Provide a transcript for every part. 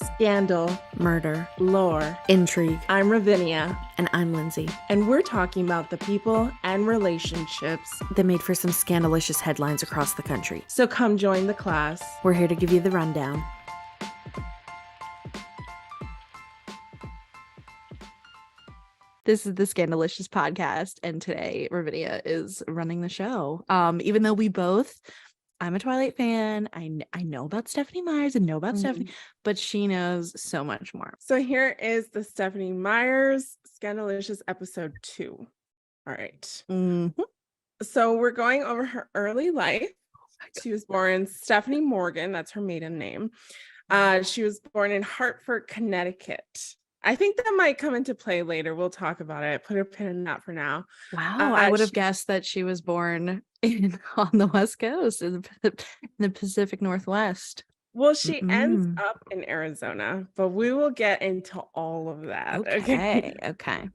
Scandal, Murder, lore, intrigue, I'm Ravinia, and I'm Lindsay. and we're talking about the people and relationships. That made for some scandalicious headlines across the country. So come join the class. We're here to give you the rundown. This is the Scandalicious podcast, and today Ravinia is running the show. Even though I'm a Twilight fan. I know about Stephanie Meyers and know about Stephanie, but she knows so much more. So here is the Stephanie Meyers Scandalicious episode 2. All right. So we're going over her early life. She was born Stephanie Morgan. That's her maiden name. She was born in Hartford, Connecticut. I think that might come into play later. We'll talk about it. Put a pin in that for now. Wow, I would have guessed that she was born on the West Coast, in the Pacific Northwest. Well, she ends up in Arizona, but we will get into all of that. Okay.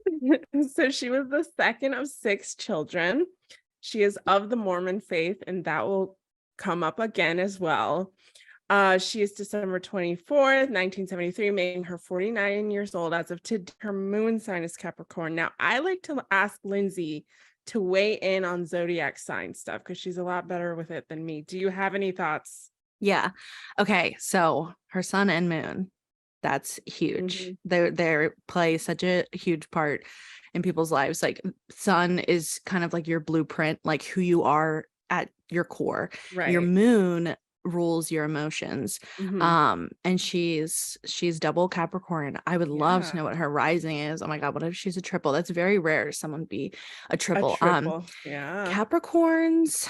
So she was the second of 6 children. She is of the Mormon faith, and that will come up again as well. She is December 24th, 1973, making her 49 years old as of today. Her moon sign is Capricorn. Now, I like to ask Lindsay to weigh in on zodiac sign stuff because she's a lot better with it than me. Do you have any thoughts? Yeah. Okay. So her sun and moon, that's huge. They play such a huge part in people's lives. Like, sun is kind of like your blueprint, like who you are at your core. Right. Your moon rules your emotions. And she's double Capricorn. I would love to know what her rising is. Oh my god, what if she's a triple? That's very rare someone be a triple. Capricorns,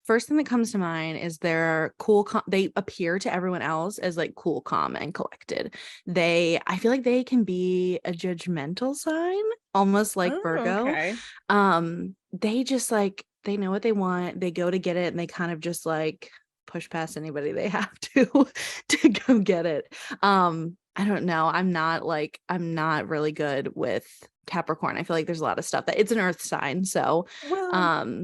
first thing that comes to mind is they're cool. They appear to everyone else as like cool, calm, and collected. I feel like they can be a judgmental sign, almost like Virgo. Okay. They just like, they know what they want, they go to get it, and they kind of just like push past anybody they have to go get it. I don't know. I'm not really good with Capricorn. I feel like there's a lot of stuff that it's an earth sign. So I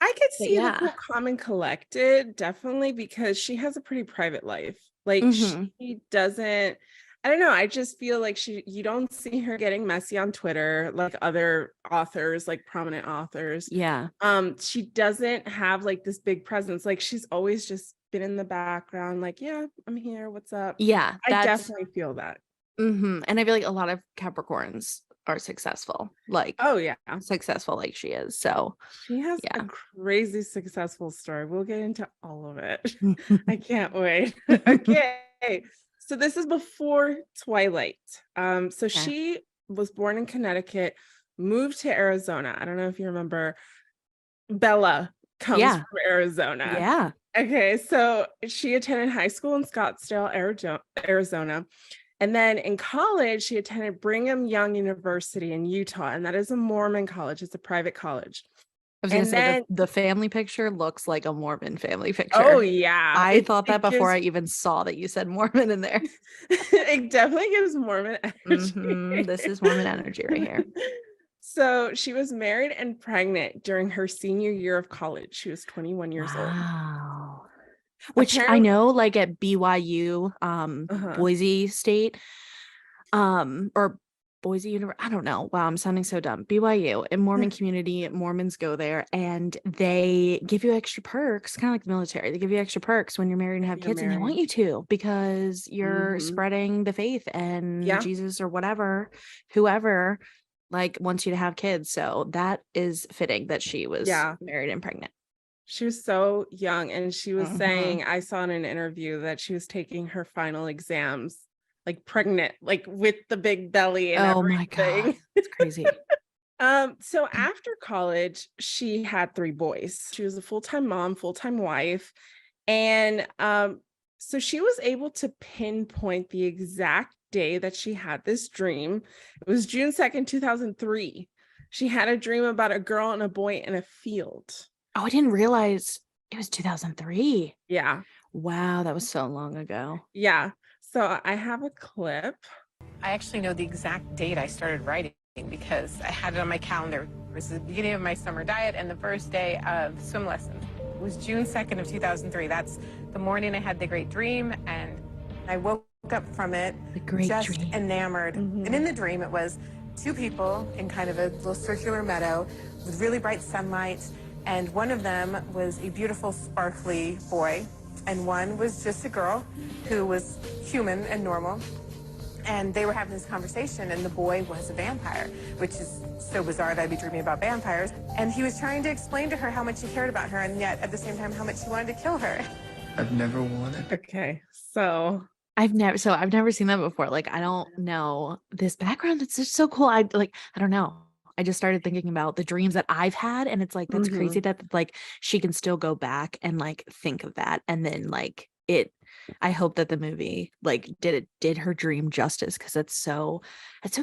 could see the cool, calm, and collected, definitely, because she has a pretty private life. Like she doesn't, I don't know. I just feel like you don't see her getting messy on Twitter like other authors, like prominent authors. Yeah. She doesn't have like this big presence. Like, she's always just been in the background, like, yeah, I'm here. What's up? Yeah. I definitely feel that. And I feel like a lot of Capricorns are successful. Like, oh yeah, successful like she is. So she has a crazy successful story. We'll get into all of it. I can't wait. Okay. So this is before Twilight. She was born in Connecticut, moved to Arizona. I don't know if you remember, Bella comes from Arizona. Yeah. Okay, so she attended high school in Scottsdale, Arizona. And then in college, she attended Brigham Young University in Utah. And that is a Mormon college. It's a private college. I was going to say the family picture looks like a Mormon family picture. Oh, yeah. I thought that before I even saw that you said Mormon in there. It definitely gives Mormon energy. This is Mormon energy right here. So she was married and pregnant during her senior year of college. She was 21 years old. Wow. Which I know, like at BYU, Boise State, or Boise University, I don't know. Wow, I'm sounding so dumb. BYU, in Mormon community, Mormons go there and they give you extra perks, kind of like the military. They give you extra perks when you're married and have kids, and they want you to because you're spreading the faith and Jesus or whoever like wants you to have kids. So that is fitting that she was married and pregnant. She was so young, and she was saying, I saw in an interview that she was taking her final exams like pregnant, like with the big belly and everything. My God, it's crazy. So after college, she had 3 boys. She was a full-time mom, full-time wife. And so she was able to pinpoint the exact day that she had this dream. It was June 2nd, 2003. She had a dream about a girl and a boy in a field. Oh, I didn't realize it was 2003. Yeah. Wow, that was so long ago. Yeah. So I have a clip. I actually know the exact date I started writing because I had it on my calendar. It was the beginning of my summer diet and the first day of swim lessons. It was June 2nd of 2003. That's the morning I had the great dream, and I woke up from it, The great just dream. enamored. And in the dream, it was two people in kind of a little circular meadow with really bright sunlight. And one of them was a beautiful, sparkly boy. And one was just a girl who was human and normal. And they were having this conversation, and the boy was a vampire, which is so bizarre that I'd be dreaming about vampires. And he was trying to explain to her how much he cared about her, and yet at the same time, how much he wanted to kill her. I've never wanted. Okay, so I've never seen that before. Like, I don't know this background. It's just so cool. I don't know. I just started thinking about the dreams that I've had, and it's like, that's crazy that like she can still go back and like think of that. And then like I hope that the movie like did her dream justice, because it's so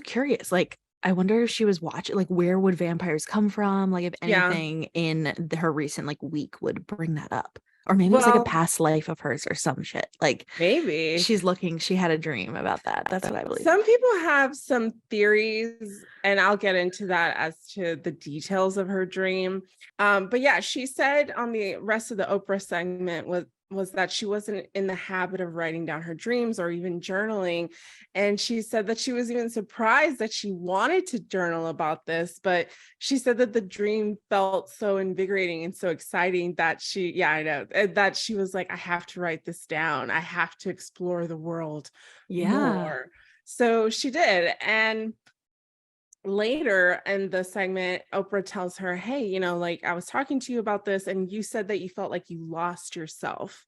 curious. Like, I wonder if she was watching, like, where would vampires come from? Like, if anything in her recent like week would bring that up. Or maybe it was like a past life of hers or some shit. Like, maybe she had a dream about that. That's what I believe. Some people have some theories, and I'll get into that as to the details of her dream. But yeah, she said on the rest of the Oprah segment was that she wasn't in the habit of writing down her dreams or even journaling. And she said that she was even surprised that she wanted to journal about this, but she said that the dream felt so invigorating and so exciting that that she was like, I have to write this down. I have to explore the world more. So she did. And later in the segment, Oprah tells her, hey, like, I was talking to you about this, and you said that you felt like you lost yourself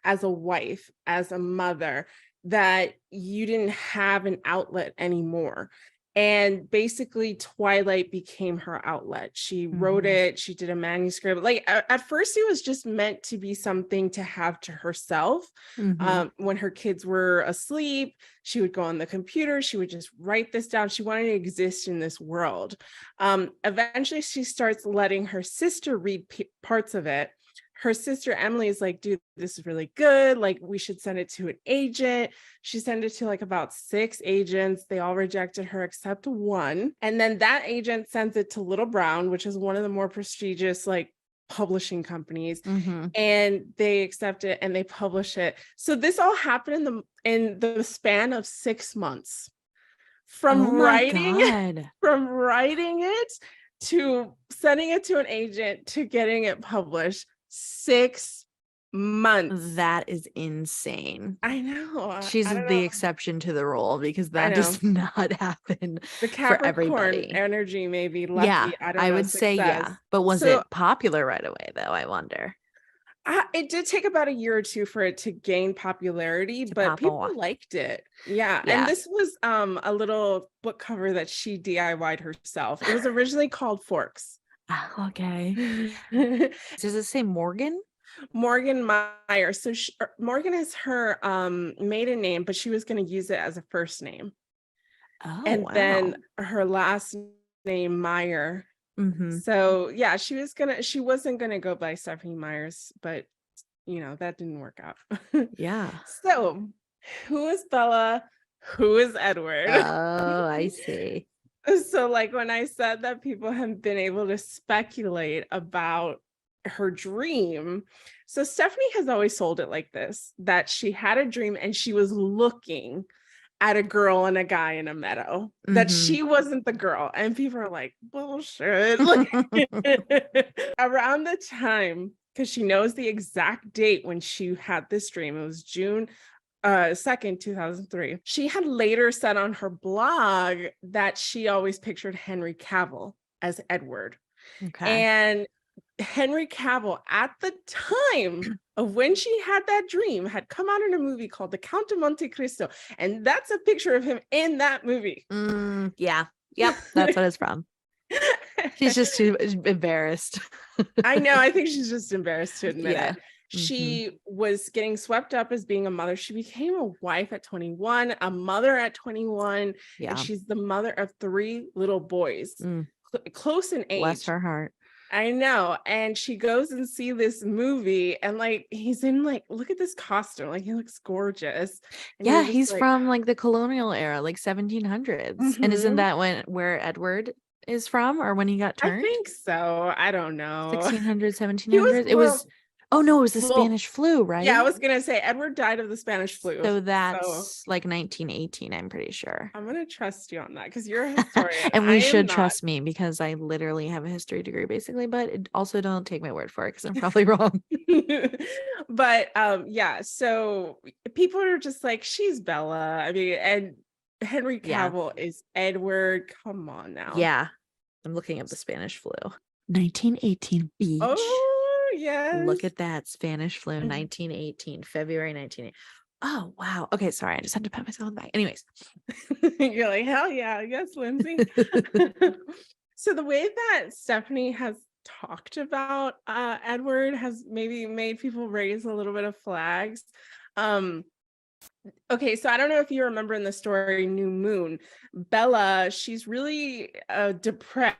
as a wife, as a mother, that you didn't have an outlet anymore. And basically Twilight became her outlet. She wrote it, she did a manuscript. Like, at first it was just meant to be something to have to herself. When her kids were asleep, she would go on the computer, she would just write this down. She wanted to exist in this world. Eventually she starts letting her sister read parts of it. Her sister Emily is like, dude, this is really good. Like, we should send it to an agent. She sent it to like about 6 agents. They all rejected her except one. And then that agent sends it to Little Brown, which is one of the more prestigious like publishing companies. And they accept it and they publish it. So this all happened in the span of 6 months. From writing it to sending it to an agent to getting it published. 6 months. That is insane. I know. She's the exception to the rule, because that does not happen the for everybody. Energy may be lucky. Yeah, I would say But was it popular right away though? I wonder. It did take about a year or two for it to gain popularity, but people liked it. Yeah. And this was a little book cover that she DIY'd herself. It was originally called Forks. Okay. Does it say Morgan? Morgan Meyer. So Morgan is her maiden name, but she was going to use it as a first name. Then her last name, Meyer. So yeah, she wasn't gonna go by Stephanie Myers, but that didn't work out. So who is Bella? Who is Edward? Oh, I see. So like when I said that people have been able to speculate about her dream, so Stephanie has always sold it like this, that she had a dream and she was looking at a girl and a guy in a meadow, that she wasn't the girl. And people are like, bullshit. Around the time, because she knows the exact date when she had this dream, it was June 2nd, 2003. She had later said on her blog that she always pictured Henry Cavill as Edward. And Henry Cavill, at the time of when she had that dream, had come out in a movie called The Count of Monte Cristo. And that's a picture of him in that movie. Yeah. Yep. That's what it's from. She's just too embarrassed. I know. I think she's just embarrassed to admit it. She was getting swept up as being a mother. She became a wife at 21, a mother at 21. And she's the mother of 3 little boys, close in age. Bless her heart. I know. And she goes and see this movie, and like, he's in like, look at this costume. Like, he looks gorgeous. And he's like, from like the colonial era, like 1700s. And isn't that where Edward is from, or when he got turned? I think so. I don't know. 1600s, 1700s. Oh no, it was the Well, Spanish flu, right? Yeah, I was gonna say Edward died of the Spanish flu. So that's like 1918, I'm pretty sure. I'm gonna trust you on that because you're a historian. And I we am should not. trust me because I literally have a history degree basically, but also don't take my word for it because I'm probably wrong. But yeah, so people are just like, she's Bella. I mean, and Henry Cavill is Edward. Come on now. Yeah. I'm looking up the Spanish flu. 1918 beach. Oh, yes. Look at that. Spanish flu, 1918, February 1918. Oh, wow. Okay, sorry. I just had to pat myself on the back. Anyways. You're like, hell yeah. Yes, Lindsay. So the way that Stephanie has talked about Edward has maybe made people raise a little bit of flags. Okay, so I don't know if you remember in the story New Moon, Bella, she's really depressed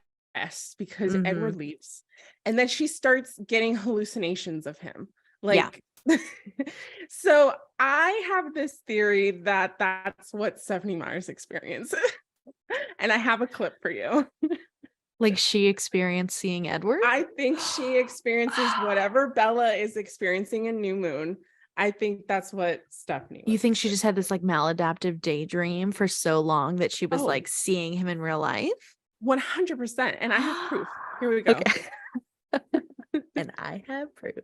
because Edward leaves. And then she starts getting hallucinations of him. Like, so I have this theory that that's what Stephanie Meyer's experience. And I have a clip for you. Like she experienced seeing Edward? I think she experiences whatever Bella is experiencing in New Moon. I think that's what Stephanie was. You think she just had this like maladaptive daydream for so long that she was like seeing him in real life? 100%. And I have proof. Here we go. Okay. And I have proof.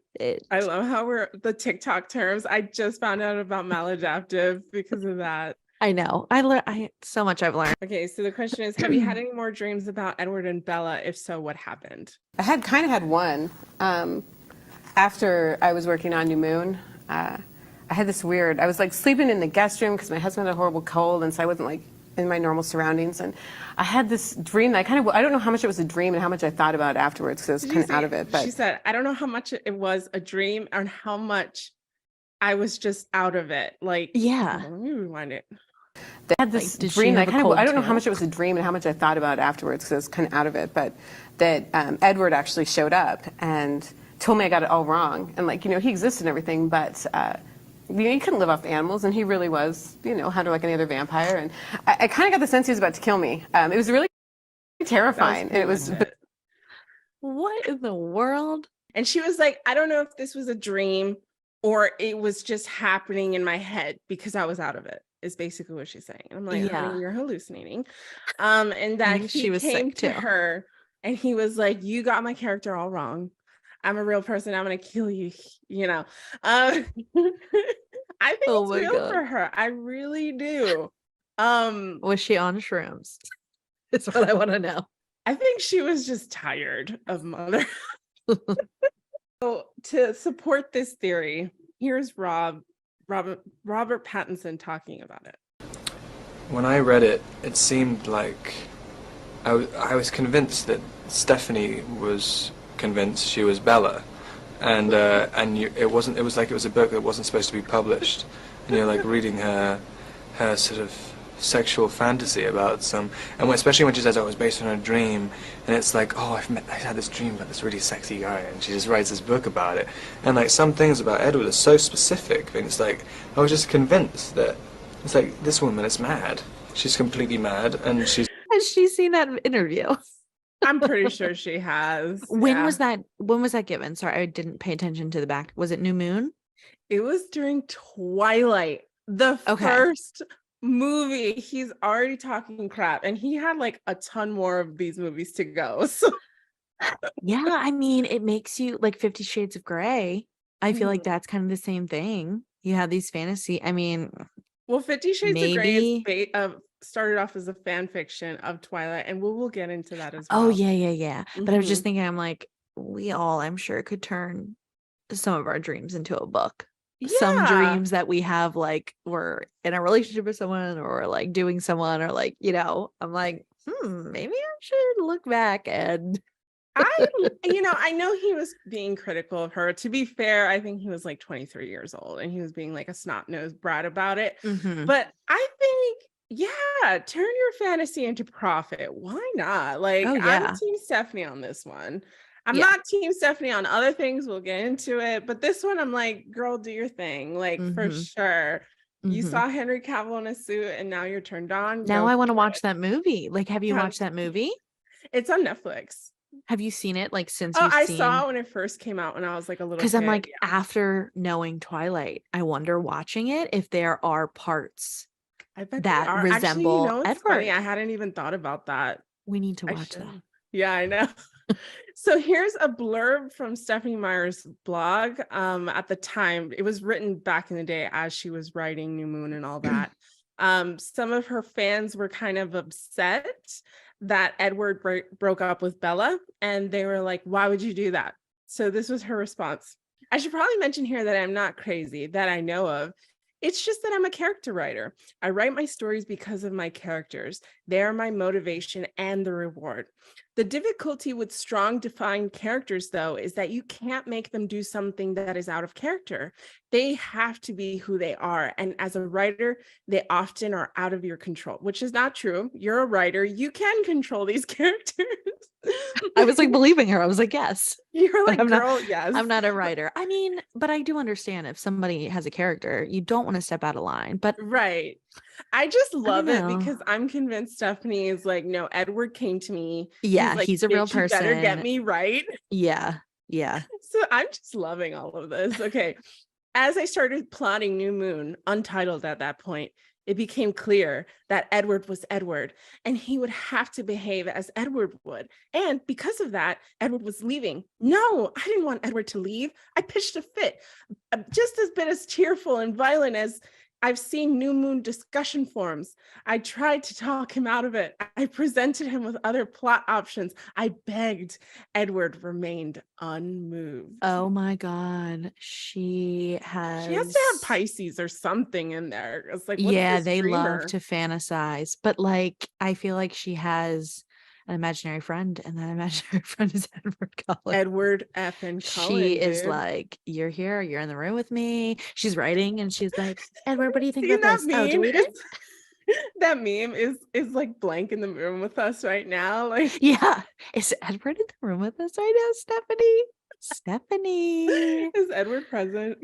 I love how we're the TikTok terms. I just found out about maladaptive because of that. I know. I so much I've learned. Okay, so the question is, have you had any more dreams about Edward and Bella? If so, what happened? I had one. After I was working on New Moon, I had this weird, I was like sleeping in the guest room because my husband had a horrible cold, and so I wasn't like in my normal surroundings. And I had this dream that I don't know how much it was a dream and how much I thought about it afterwards because I was kind of out of it. But she said, I don't know how much it was a dream and how much I was just out of it. Like, yeah. Let me rewind it. They had this dream that I don't know how much it was a dream and how much I thought about it afterwards because I was kind of out of it, but that Edward actually showed up and told me I got it all wrong. And like, he existed and everything, but he couldn't live off the animals, and he really was, hunter like any other vampire. And I kind of got the sense he was about to kill me. It was really terrifying. And it was. What in the world? And she was like, I don't know if this was a dream or it was just happening in my head because I was out of it. Is basically what she's saying. And I'm like, honey, you're hallucinating. And that he came to her and he was like, you got my character all wrong. I'm a real person. I'm gonna kill you. I think it's real for her. I really do. Was she on shrooms? Is what I want to know. I think she was just tired of mother. So to support this theory, here's Robert Pattinson talking about it. When I read it, it seemed like I was convinced that Stephanie was convinced she was Bella, and it wasn't. It was like it was a book that wasn't supposed to be published, and you're like reading her sort of sexual fantasy about some, and especially when she says, "Oh, it was based on a dream," and it's like, "Oh, I had this dream about this really sexy guy," and she just writes this book about it, and like some things about Edward are so specific, and it's like I was just convinced that it's like this woman is mad. She's completely mad, and she's. Has she seen that interview? I'm pretty sure she has. When was that? When was that given? Sorry, I didn't pay attention to the back. Was it New Moon? It was during Twilight, the first movie. He's already talking crap, and he had like a ton more of these movies to go. So yeah, I mean, it makes you like 50 Shades of Grey. I feel like that's kind of the same thing. You have these fantasy. I mean, well, 50 Shades of Grey is started off as a fan fiction of Twilight, and we'll get into that as well. Oh yeah. But I was just thinking, I'm like, we all, I'm sure, could turn some of our dreams into a book. Some dreams that we have, like we're in a relationship with someone or like doing someone or like, I'm like, maybe I should look back and I know he was being critical of her. To be fair, I think he was like 23 years old and he was being like a snot-nosed brat about it. But I think, turn your fantasy into profit. Why not? Like, I'm Team Stephanie on this one. I'm not Team Stephanie on other things. We'll get into it. But this one, I'm like, girl, do your thing. Like, for sure. You saw Henry Cavill in a suit and now you're turned on. Now I want to watch that movie. Like, have you watched that movie? It's on Netflix. Have you seen it like since Oh, you've I seen? saw it when it first came out when I was like a little Because I'm kid. like, Yeah. after knowing Twilight, I wonder watching it if there are parts I bet they that are. Actually, resemble it's funny. Edward. I hadn't even thought about that. We need to I watch that. should. Yeah, I know. So here's a blurb from Stephanie Meyer's blog. At the time, it was written back in the day as she was writing New Moon and all that. Some of her fans were kind of upset that Edward broke up with Bella, and they were like, why would you do that? So this was her response. I should probably mention here that I'm not crazy, that I know of. It's just that I'm a character writer. I write my stories because of my characters. They are my motivation and the reward. The difficulty with strong defined characters, though, is that you can't make them do something that is out of character. They have to be who they are. And as a writer, they often are out of your control, which is not true. You're a writer. You can control these characters. I was like believing her. I was like, yes. You're like, I'm girl, not, yes. I'm not a writer. I mean, but I do understand if somebody has a character, you don't want to step out of line. But right. I just love it know. because I'm convinced Stephanie is like, no, Edward came to me. Yeah, like, he's a real "Bitch, you better get person." me right. Yeah. Yeah. So I'm just loving all of this. Okay. As I started plotting New Moon, untitled at that point, it became clear that Edward was Edward and he would have to behave as Edward would. And because of that, Edward was leaving. No, I didn't want Edward to leave. I pitched a fit, just as bit as tearful and violent as I've seen New Moon discussion forums. I tried to talk him out of it. I presented him with other plot options. I begged. Edward remained unmoved. Oh my God. She has to have Pisces or something in there. It's like, yeah, they love to fantasize, but like I feel like she has an imaginary friend, and that imaginary friend is Edward Cullen. Edward F. and Cullen. She is like, you're here, you're in the room with me. She's writing and she's like, Edward, what do you think about this? Meme? Oh, delete it. That meme is like blank in the room with us right now. Like, yeah, is Edward in the room with us right now, Stephanie? Is Edward present?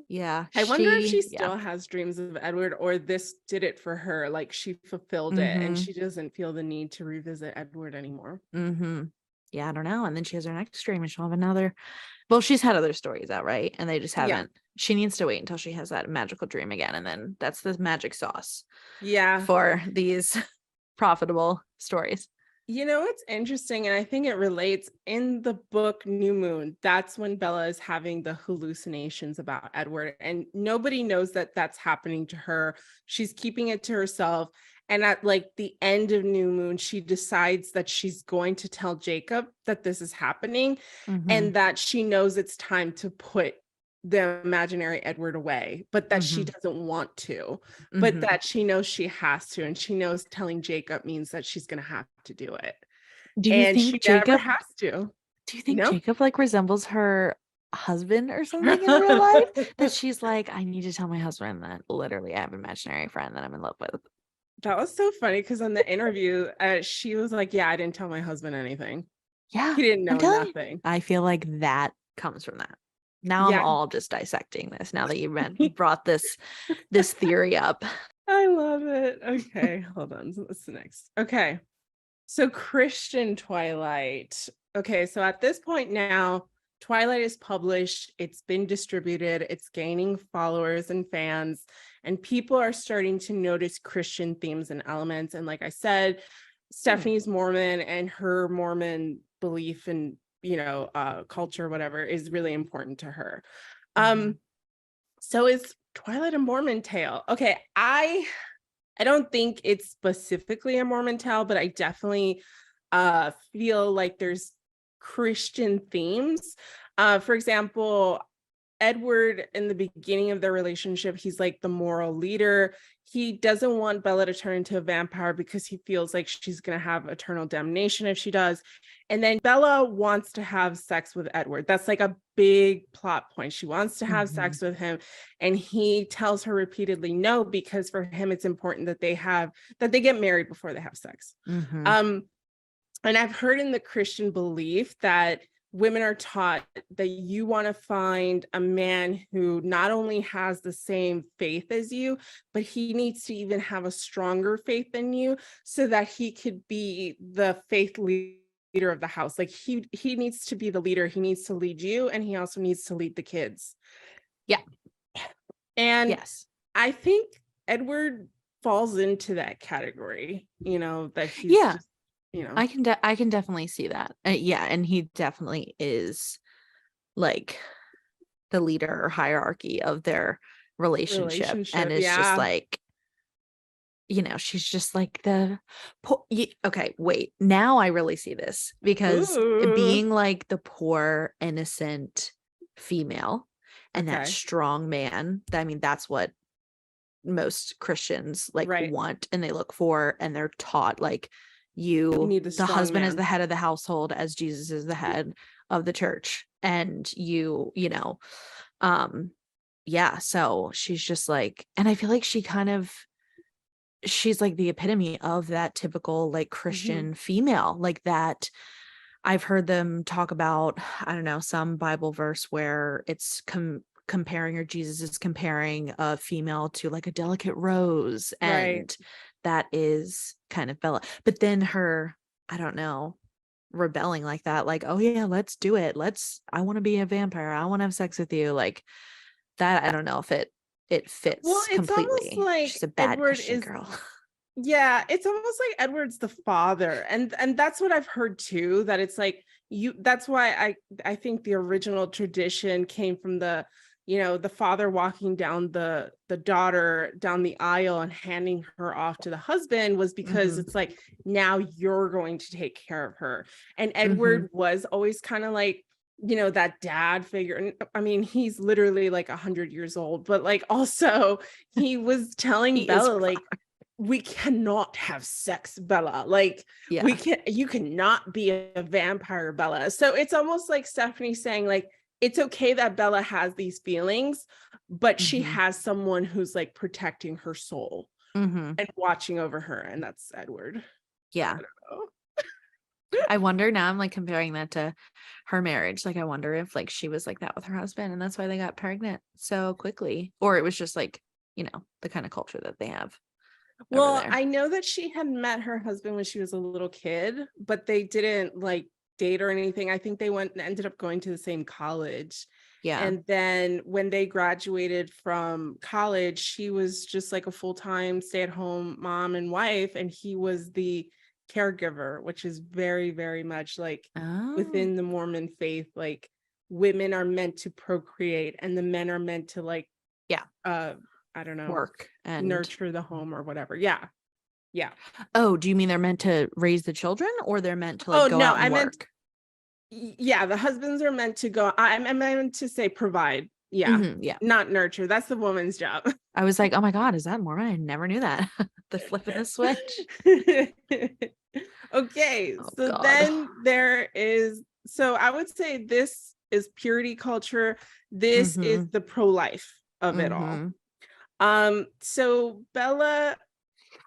Yeah. I wonder if she still has dreams of Edward, or this did it for her. Like, she fulfilled it and she doesn't feel the need to revisit Edward anymore. Yeah, I don't know. And then she has her next dream and she'll have another. Well, she's had other stories out, right? And they just haven't. She needs to wait until she has that magical dream again. And then that's the magic sauce. Yeah. For these profitable stories. You know, it's interesting, and I think it relates in the book New Moon. That's when Bella is having the hallucinations about Edward, and nobody knows that that's happening to her. She's keeping it to herself. And at like the end of New Moon, she decides that she's going to tell Jacob that this is happening and that she knows it's time to put the imaginary Edward away, but that she doesn't want to, but that she knows she has to, and she knows telling Jacob means that she's going to have to do it. Do you think she Jacob never has to? Do you think Jacob like resembles her husband or something in real life? That she's like, I need to tell my husband that literally I have an imaginary friend that I'm in love with. That was so funny because on the interview, she was like, yeah, I didn't tell my husband anything. Yeah. He didn't know nothing. I feel like that comes from that. Now I'm all just dissecting this now that you brought this theory up. I love it. Okay, hold on. What's the next? Okay. So Christian Twilight. Okay, so at this point now, Twilight is published, it's been distributed, it's gaining followers and fans, and people are starting to notice Christian themes and elements. And like I said, Stephanie's Mormon, and her Mormon belief in culture, whatever, is really important to her. So is Twilight a Mormon tale? Okay, I don't think it's specifically a Mormon tale, but I definitely feel like there's Christian themes. For example, Edward, in the beginning of their relationship, he's like the moral leader. He doesn't want Bella to turn into a vampire because he feels like she's going to have eternal damnation if she does. And then Bella wants to have sex with Edward. That's like a big plot point. She wants to have sex with him. And he tells her repeatedly no, because for him, it's important that they get married before they have sex. And I've heard in the Christian belief that women are taught that you want to find a man who not only has the same faith as you, but he needs to even have a stronger faith than you so that he could be the faith leader leader of the house. Like he needs to be the leader. He needs to lead you, and he also needs to lead the kids. Yeah. And Yes. I think Edward falls into that category, that he's just, I can definitely see that. Yeah, and he definitely is like the leader or hierarchy of their relationship. And it's just like, she's just like okay, wait, now I really see this, because being like the poor innocent female and that strong man, that's what most Christians want and they look for, and they're taught like the husband man. is the head of the household as Jesus is the head of the church, and so she's just like, and I feel like she's like the epitome of that typical like Christian female, like that. I've heard them talk about, I don't know, some Bible verse where it's comparing, or Jesus is comparing a female to like a delicate rose, and that is kind of Bella. But then her, I don't know, rebelling like that, like, oh yeah, let's do it, I want to be a vampire, I want to have sex with you, like that. I don't know if it fits. Well, it's completely. almost like she's a bad Edward Christian is girl. Yeah, it's almost like Edward's the father, and that's what I've heard too, that it's like that's why I think the original tradition came from the father walking down the daughter down the aisle and handing her off to the husband, was because it's like, now you're going to take care of her. And Edward was always kind of like, that dad figure. And I mean, he's literally like 100 years old, but like also he was telling Bella, like, we cannot have sex, Bella. Like, you cannot be a vampire, Bella. So it's almost like Stephanie saying, like, it's okay that Bella has these feelings, but she has someone who's like protecting her soul and watching over her. And that's Edward. Yeah. I wonder, now I'm like comparing that to her marriage. Like, I wonder if like she was like that with her husband and that's why they got pregnant so quickly, or it was just like, the kind of culture that they have. Well, I know that she had met her husband when she was a little kid, but they didn't like date or anything. I think they ended up going to the same college. Yeah. And then when they graduated from college, she was just like a full-time stay-at-home mom and wife, and he was the caregiver, which is very, very much like within the Mormon faith, like women are meant to procreate and the men are meant to like I don't know, work and nurture the home or whatever. Yeah. Oh, do you mean they're meant to raise the children, or they're meant to like go out and work? The husbands are meant to go. I meant to say provide. Yeah. Not nurture. That's the woman's job. I was like, oh my God, is that Mormon? I never knew that. The flip of the switch. Okay. Oh, so God. Then there is, so I would say this is purity culture. This is the pro-life of it all. So Bella,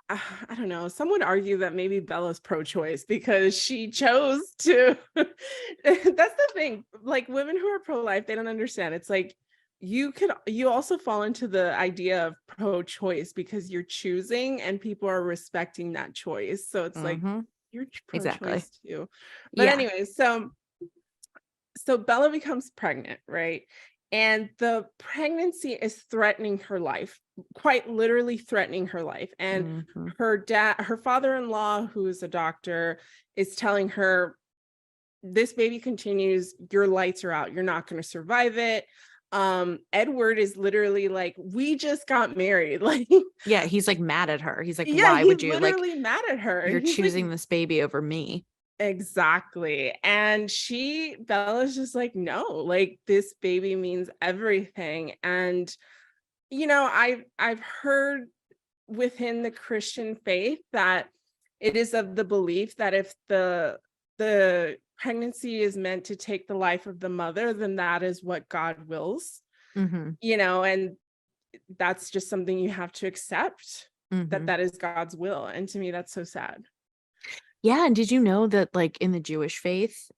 I don't know, some would argue that maybe Bella's pro-choice because she chose to. That's the thing, like women who are pro-life, they don't understand. It's like you also fall into the idea of pro-choice because you're choosing and people are respecting that choice. So it's like you're pro-choice too. But anyway, so Bella becomes pregnant, right? And the pregnancy is threatening her life, quite literally threatening her life. And her father-in-law, who is a doctor, is telling her, this baby continues, your lights are out, you're not going to survive it. Edward is literally like, we just got married. Like, yeah, he's like mad at her. He's like, why would you, like, mad at her? You're choosing this baby over me. Exactly. And Bella's just like, no, like this baby means everything. And I've heard within the Christian faith that it is of the belief that if the pregnancy is meant to take the life of the mother, then that is what God wills. And that's just something you have to accept, that is God's will. And to me, that's so sad. Yeah. And did you know that like in the Jewish faith,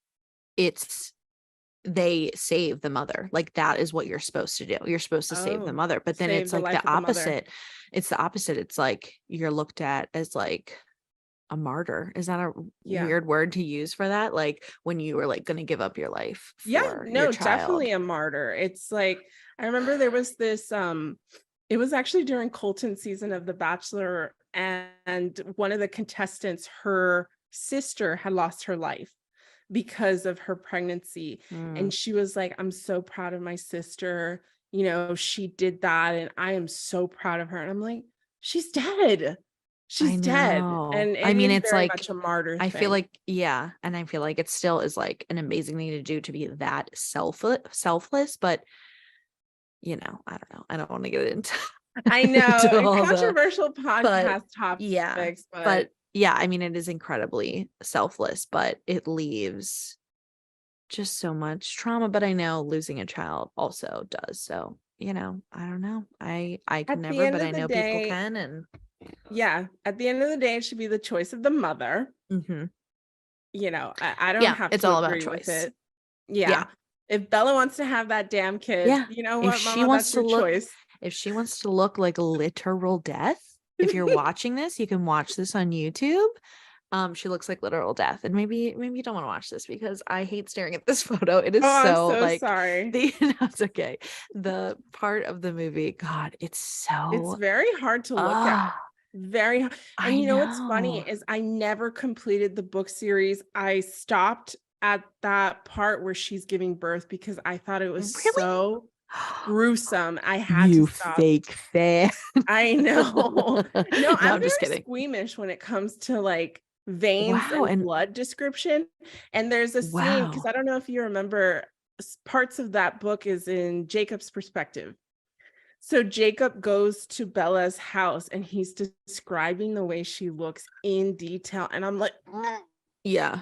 they save the mother? Like that is what you're supposed to do. You're supposed to save the mother. But then it's like the opposite. It's the opposite. It's like you're looked at as like a martyr. Is that a Yeah. weird word to use for that? Like when you were like going to give up your life Yeah, for no, your child. definitely a martyr. It's like, I remember there was this, it was actually during Colton's season of The Bachelor, and one of the contestants, her sister had lost her life because of her pregnancy. And she was like, I'm so proud of my sister. You know, she did that, and I am so proud of her. And I'm like, she's dead. She's dead. And I it mean, is it's very like, much a martyr I thing. feel like, yeah. And I feel like it still is like an amazing thing to do, to be that selfless, but you know, I don't know. I don't want to get into I know, to all controversial but podcast topics, yeah, but yeah, I mean, it is incredibly selfless, but it leaves just so much trauma. But I know losing a child also does. So, you know, I don't know. I at can the never, end but of I the know people day, can. And yeah, at the end of the day, it should be the choice of the mother. You know, I don't yeah, have it's to all about agree with choice. it. Yeah. Yeah. If Bella wants to have that damn kid, Yeah. you know If what, she mama, wants that's to your look, choice. if she wants to look like literal death, if you're watching this, you can watch this on YouTube. She looks like literal death. And maybe you don't want to watch this because I hate staring at this photo. It is I'm so so like sorry. That's okay. The part of the movie, God, it's It's so very hard to look at. Very hard. And I you know what's funny know. is I never completed the book series. I stopped at that part where she's giving birth because I thought it was Really? so gruesome. I had to You stop. fake fan. I know. No, I'm I'm just very kidding. squeamish when it comes to like veins Wow. and And blood description. And there's a scene, because wow. I don't know if you remember, parts of that book is in Jacob's perspective. So Jacob goes to Bella's house and he's describing the way she looks in detail. And I'm like, Yeah.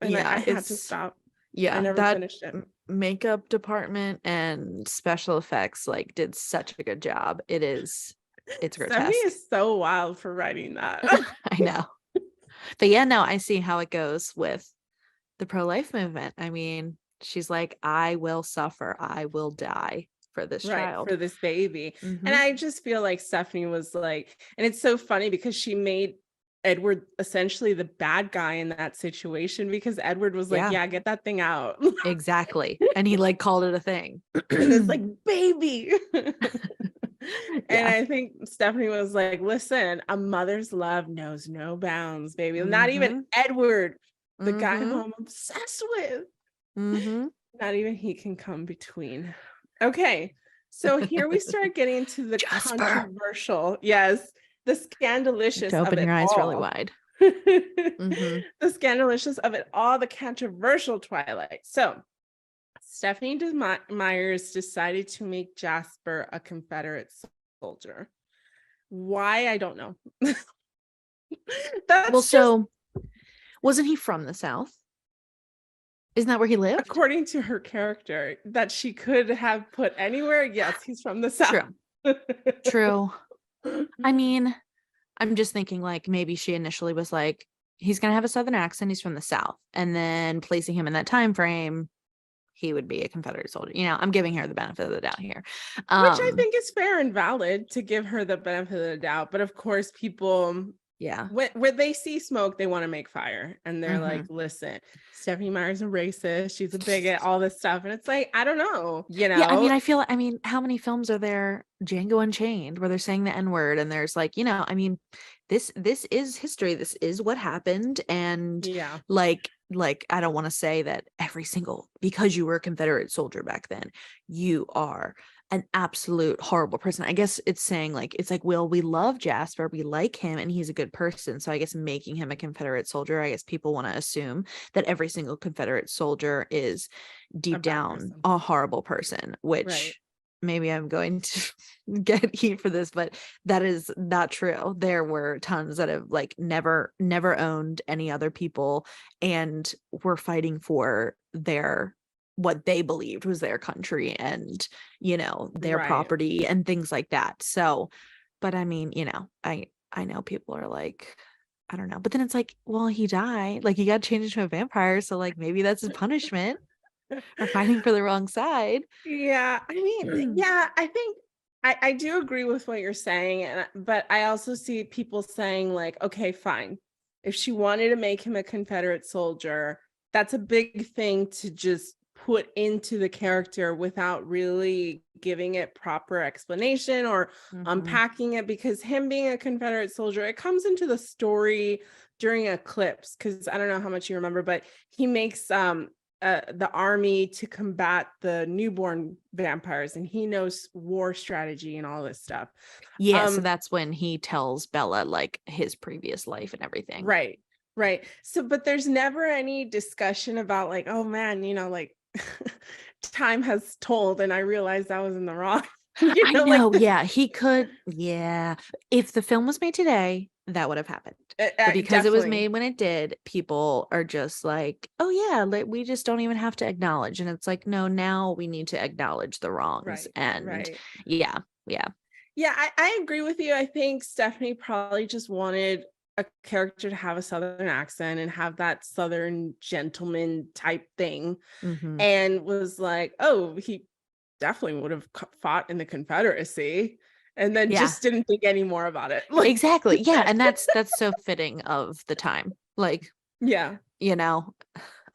and Yeah. I had to stop. I Yeah, never that finished it. makeup department and special effects like did such a good job. It's Stephanie grotesque. is so wild for writing that. I know. But yeah, no, I see how it goes with the pro-life movement. I mean, she's like, I will suffer, I will die for this Right, child. for this baby. And Mhm. I just feel like Stephanie was like, and it's so funny because she made Edward essentially the bad guy in that situation, because Edward was like, Yeah. yeah, get that thing out. Exactly. And he like called it a thing. And it's like, baby. And Yeah. I think Stephanie was like, listen, a mother's love knows no bounds, baby. Not even Edward, the guy who I'm obsessed with. Not even he can come between. Okay. So here we start getting into the Jasper. controversial. Yes. The scandalicious To of open it your eyes all. really wide. The scandalicious of it all, the controversial Twilight. So Stephanie Myers decided to make Jasper a Confederate soldier. Why? I don't know. That's Well, just, so wasn't he from the South? Isn't that where he lived? according to her character, that she could have put anywhere. Yes, he's from the South. True. I mean, I'm just thinking like maybe she initially was like, he's gonna have a Southern accent, he's from the South, and then placing him in that time frame, he would be a Confederate soldier. You know, I'm giving her the benefit of the doubt here. Which I think is fair and valid to give her the benefit of the doubt. But of course, people, yeah, when they see smoke, they want to make fire. And they're like, listen, Stephanie Meyer's a racist, she's a bigot, all this stuff. And it's like, I don't know, you know? Yeah, I mean, how many films are there? Django Unchained, where they're saying the N-word, and there's like, you know, I mean, this is history. This is what happened. And yeah, like I don't want to say that every single, because you were a Confederate soldier back then, you are an absolute horrible person. I guess it's saying like, it's like, well, we love Jasper, we like him, and he's a good person. So I guess making him a Confederate soldier, I guess people want to assume that every single Confederate soldier is deep down a horrible person, which maybe I'm going to get heat for this, but that is not true. There were tons that have like never owned any other people and were fighting for what they believed was their country and, you know, their property and things like that. So, but I mean, you know, I know people are like, I don't know, but then it's like, well, he died, like he got changed into a vampire, so like maybe that's his punishment for fighting for the wrong side. Yeah, I mean, yeah, I think I do agree with what you're saying, but I also see people saying like, okay, fine, if she wanted to make him a Confederate soldier, that's a big thing to just put into the character without really giving it proper explanation or unpacking it, because him being a Confederate soldier, it comes into the story during Eclipse, because I don't know how much you remember, but he makes the army to combat the newborn vampires, and he knows war strategy and all this stuff. So that's when he tells Bella like his previous life and everything. Right. So, but there's never any discussion about like, oh man, like time has told and I realized I was in the wrong. I know. Like he could. Yeah. If the film was made today, that would have happened. But because it was made when it did, people are just like, oh yeah, we just don't even have to acknowledge. And it's like, no, now we need to acknowledge the wrongs. Yeah. I agree with you. I think Stephanie probably just wanted a character to have a Southern accent and have that Southern gentleman type thing, and was like, oh, he definitely would have fought in the Confederacy, and then just didn't think any more about it. Exactly. Yeah. And that's so fitting of the time. Like,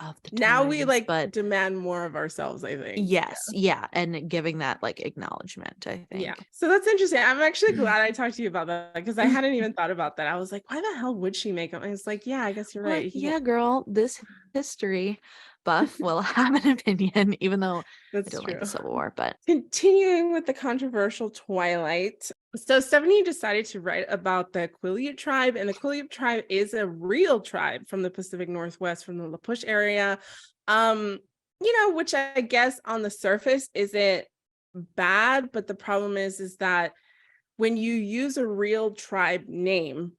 of the now we but demand more of ourselves, I think. Yes. And giving that like acknowledgement, I think. Yeah. So that's interesting. I'm actually glad I talked to you about that, because I hadn't even thought about that. I was like, why the hell would she make him? And it's like, yeah, I guess you're right. Yeah, girl, this history buff will have an opinion, even though I don't like the Civil War. But continuing with the controversial Twilight. So Stephanie decided to write about the Quileute tribe, and the Quileute tribe is a real tribe from the Pacific Northwest, from the La Push area. Which I guess on the surface isn't bad, but the problem is that when you use a real tribe name,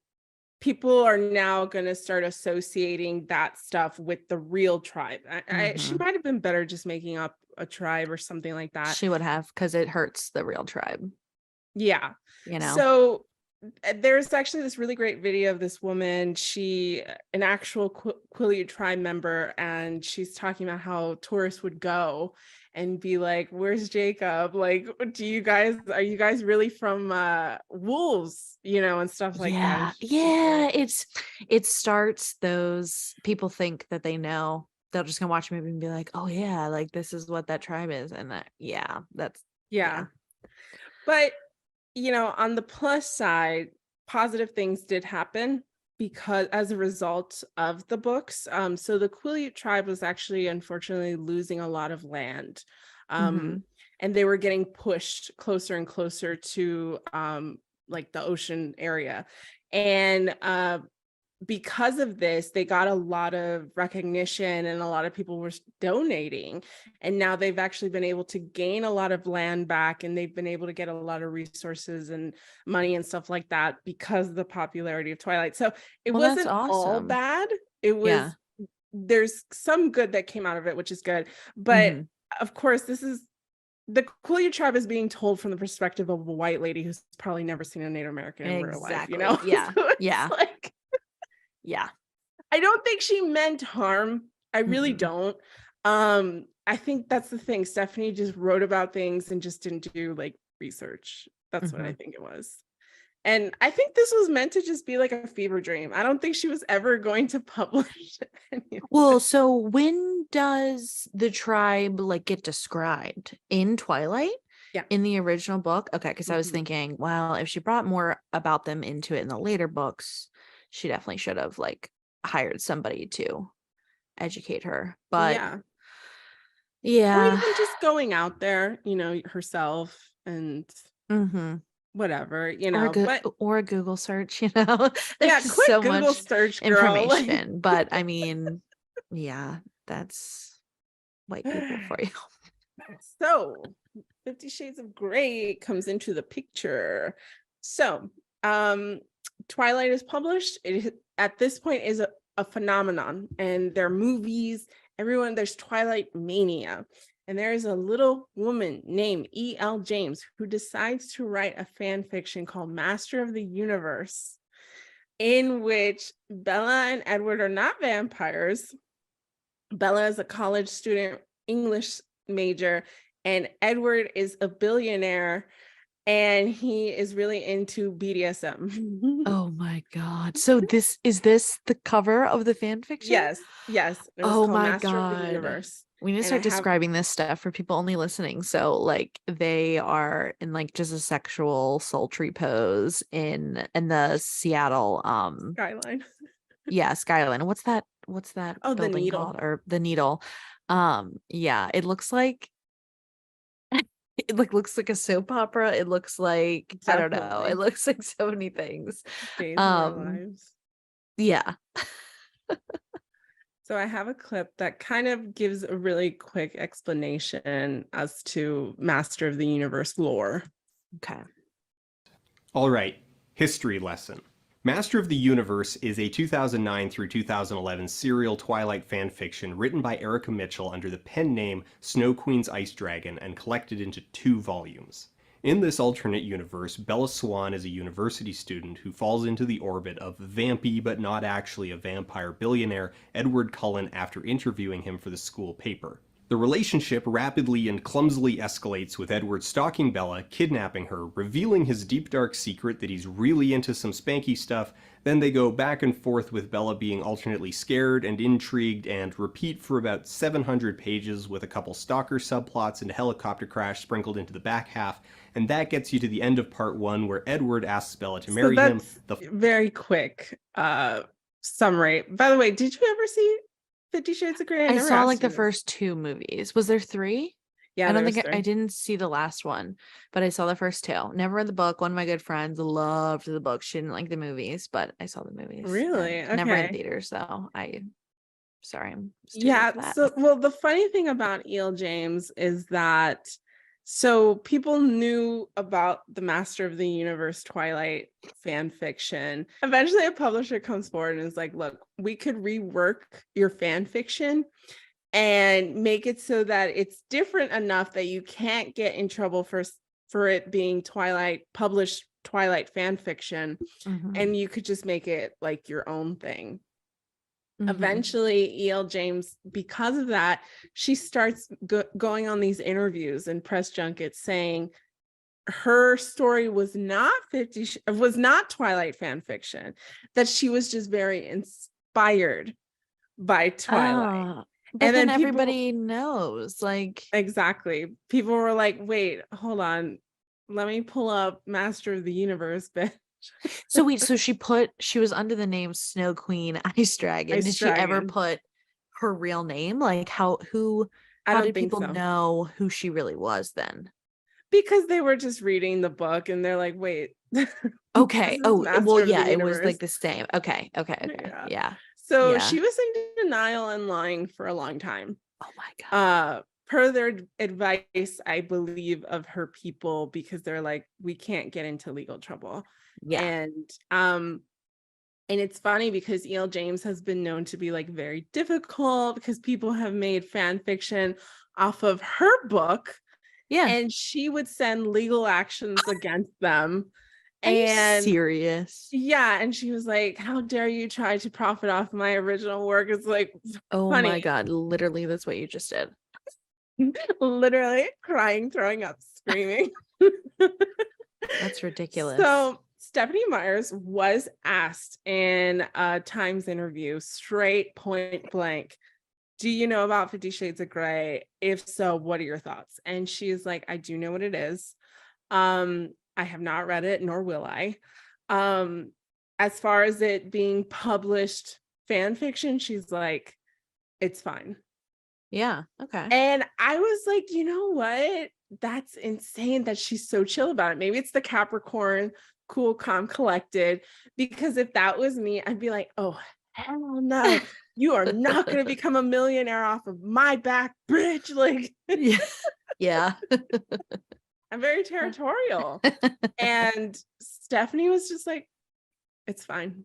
people are now going to start associating that stuff with the real tribe. She might have been better just making up a tribe or something like that. She would have, because it hurts the real tribe. Yeah. So there's actually this really great video of this woman, an actual Quileute tribe member, and she's talking about how tourists would go and be like, where's Jacob? Like, are you guys really from wolves, and stuff like that. Yeah. It starts those people think that they know. They're just gonna watch a movie and be like, oh yeah, like this is what that tribe is. And that's But on the plus side, positive things did happen because as a result of the books. So the Quileute tribe was actually unfortunately losing a lot of land. And they were getting pushed closer and closer to like the ocean area. And because of this, they got a lot of recognition and a lot of people were donating. And now they've actually been able to gain a lot of land back, and they've been able to get a lot of resources and money and stuff like that because of the popularity of Twilight. So it wasn't all bad. It was, there's some good that came out of it, which is good. But of course, the Quileute tribe is being told from the perspective of a white lady who's probably never seen a Native American in real life, Yeah. So like, I don't think she meant harm. I really don't. I think that's the thing. Stephanie just wrote about things and just didn't do like research. That's what I think it was. And I think this was meant to just be like a fever dream. I don't think she was ever going to publish anything. Well, so when does the tribe like get described? In Twilight? Yeah. In the original book? Okay, because I was thinking, well, if she brought more about them into it in the later books, she definitely should have like hired somebody to educate her. But or even just going out there, herself and whatever, or a Google search, There's quick so Google much search, girl. information. But I mean, that's white people for you. So 50 Shades of Grey comes into the picture. So Twilight is published. It at this point is a phenomenon, and there are movies. There's Twilight mania. And there is a little woman named E.L. James who decides to write a fan fiction called Master of the Universe, in which Bella and Edward are not vampires. Bella is a college student, English major, and Edward is a billionaire and he is really into BDSM. Oh my God. So is this the cover of the fan fiction? Yes. It was Oh called my Master of the God. Universe. We need to And I start have describing this stuff for people only listening. So like they are in like just a sexual sultry pose in the Seattle Skyline. skyline. What's that Oh, the building Needle. called? Or the Needle. Yeah, it looks like looks like a soap opera. It looks like I don't know. Definitely. It looks like so many things. Days of Our Lives. Yeah. So I have a clip that kind of gives a really quick explanation as to Master of the Universe lore. Okay. All right, history lesson. Master of the Universe is a 2009 through 2011 serial Twilight fanfiction written by Erica Mitchell under the pen name Snow Queen's Ice Dragon and collected into 2 volumes. In this alternate universe, Bella Swan is a university student who falls into the orbit of vampy but not actually a vampire billionaire Edward Cullen after interviewing him for the school paper. The relationship rapidly and clumsily escalates with Edward stalking Bella, kidnapping her, revealing his deep dark secret that he's really into some spanky stuff, then they go back and forth with Bella being alternately scared and intrigued and repeat for about 700 pages with a couple stalker subplots and a helicopter crash sprinkled into the back half, and that gets you to the end of part 1 where Edward asks Bella to marry him. Very quick summary. By the way, did you ever see 50 Shades of Grey? I saw like the first 2 movies. Was there 3? Yeah, I don't think I didn't see the last one, but I saw the first 2. Never read the book. One of my good friends loved the book. She didn't like the movies, but I saw the movies. Really? Okay. Never in theaters though. Sorry, I'm yeah. for that. So, well, the funny thing about E.L. James is that so people knew about the Master of the Universe Twilight fan fiction. Eventually, a publisher comes forward and is like, "Look, we could rework your fan fiction and make it so that it's different enough that you can't get in trouble for it being published Twilight fan fiction, and you could just make it like your own thing." Eventually, E.L. James, because of that, she starts going on these interviews and press junkets saying her story was not Twilight fan fiction, that she was just very inspired by Twilight. But then everybody knows, like, exactly. People were like, "Wait, hold on, let me pull up Master of the Universe." So wait, so she was under the name Snow Queen Ice Dragon. Did she ever put her real name? Like how did people know who she really was then? Because they were just reading the book and they're like, "Wait." Okay. Oh, well, yeah, it was like the same. Okay. Yeah. So she was in denial and lying for a long time. Oh my God. Per their advice, I believe, of her people, because they're like, "We can't get into legal trouble." Yeah. And it's funny because E.L. James has been known to be like very difficult because people have made fan fiction off of her book. Yeah. And she would send legal actions against them. Are you serious? Yeah. And she was like, "How dare you try to profit off my original work?" It's like, oh funny. My God, literally that's what you just did. Literally crying, throwing up, screaming. That's ridiculous. So Stephanie Meyers was asked in a Times interview, straight point blank, "Do you know about 50 Shades of Grey? If so, what are your thoughts?" And she's like, "I do know what it is. I have not read it, nor will I. As far as it being published fan fiction," she's like, "it's fine." Yeah. Okay. And I was like, you know what? That's insane that she's so chill about it. Maybe it's the Capricorn, cool, calm, collected. Because if that was me, I'd be like, "Oh, hell no. You are not going to become a millionaire off of my back, bitch." Like, yeah. I'm very territorial. And Stephanie was just like, "It's fine."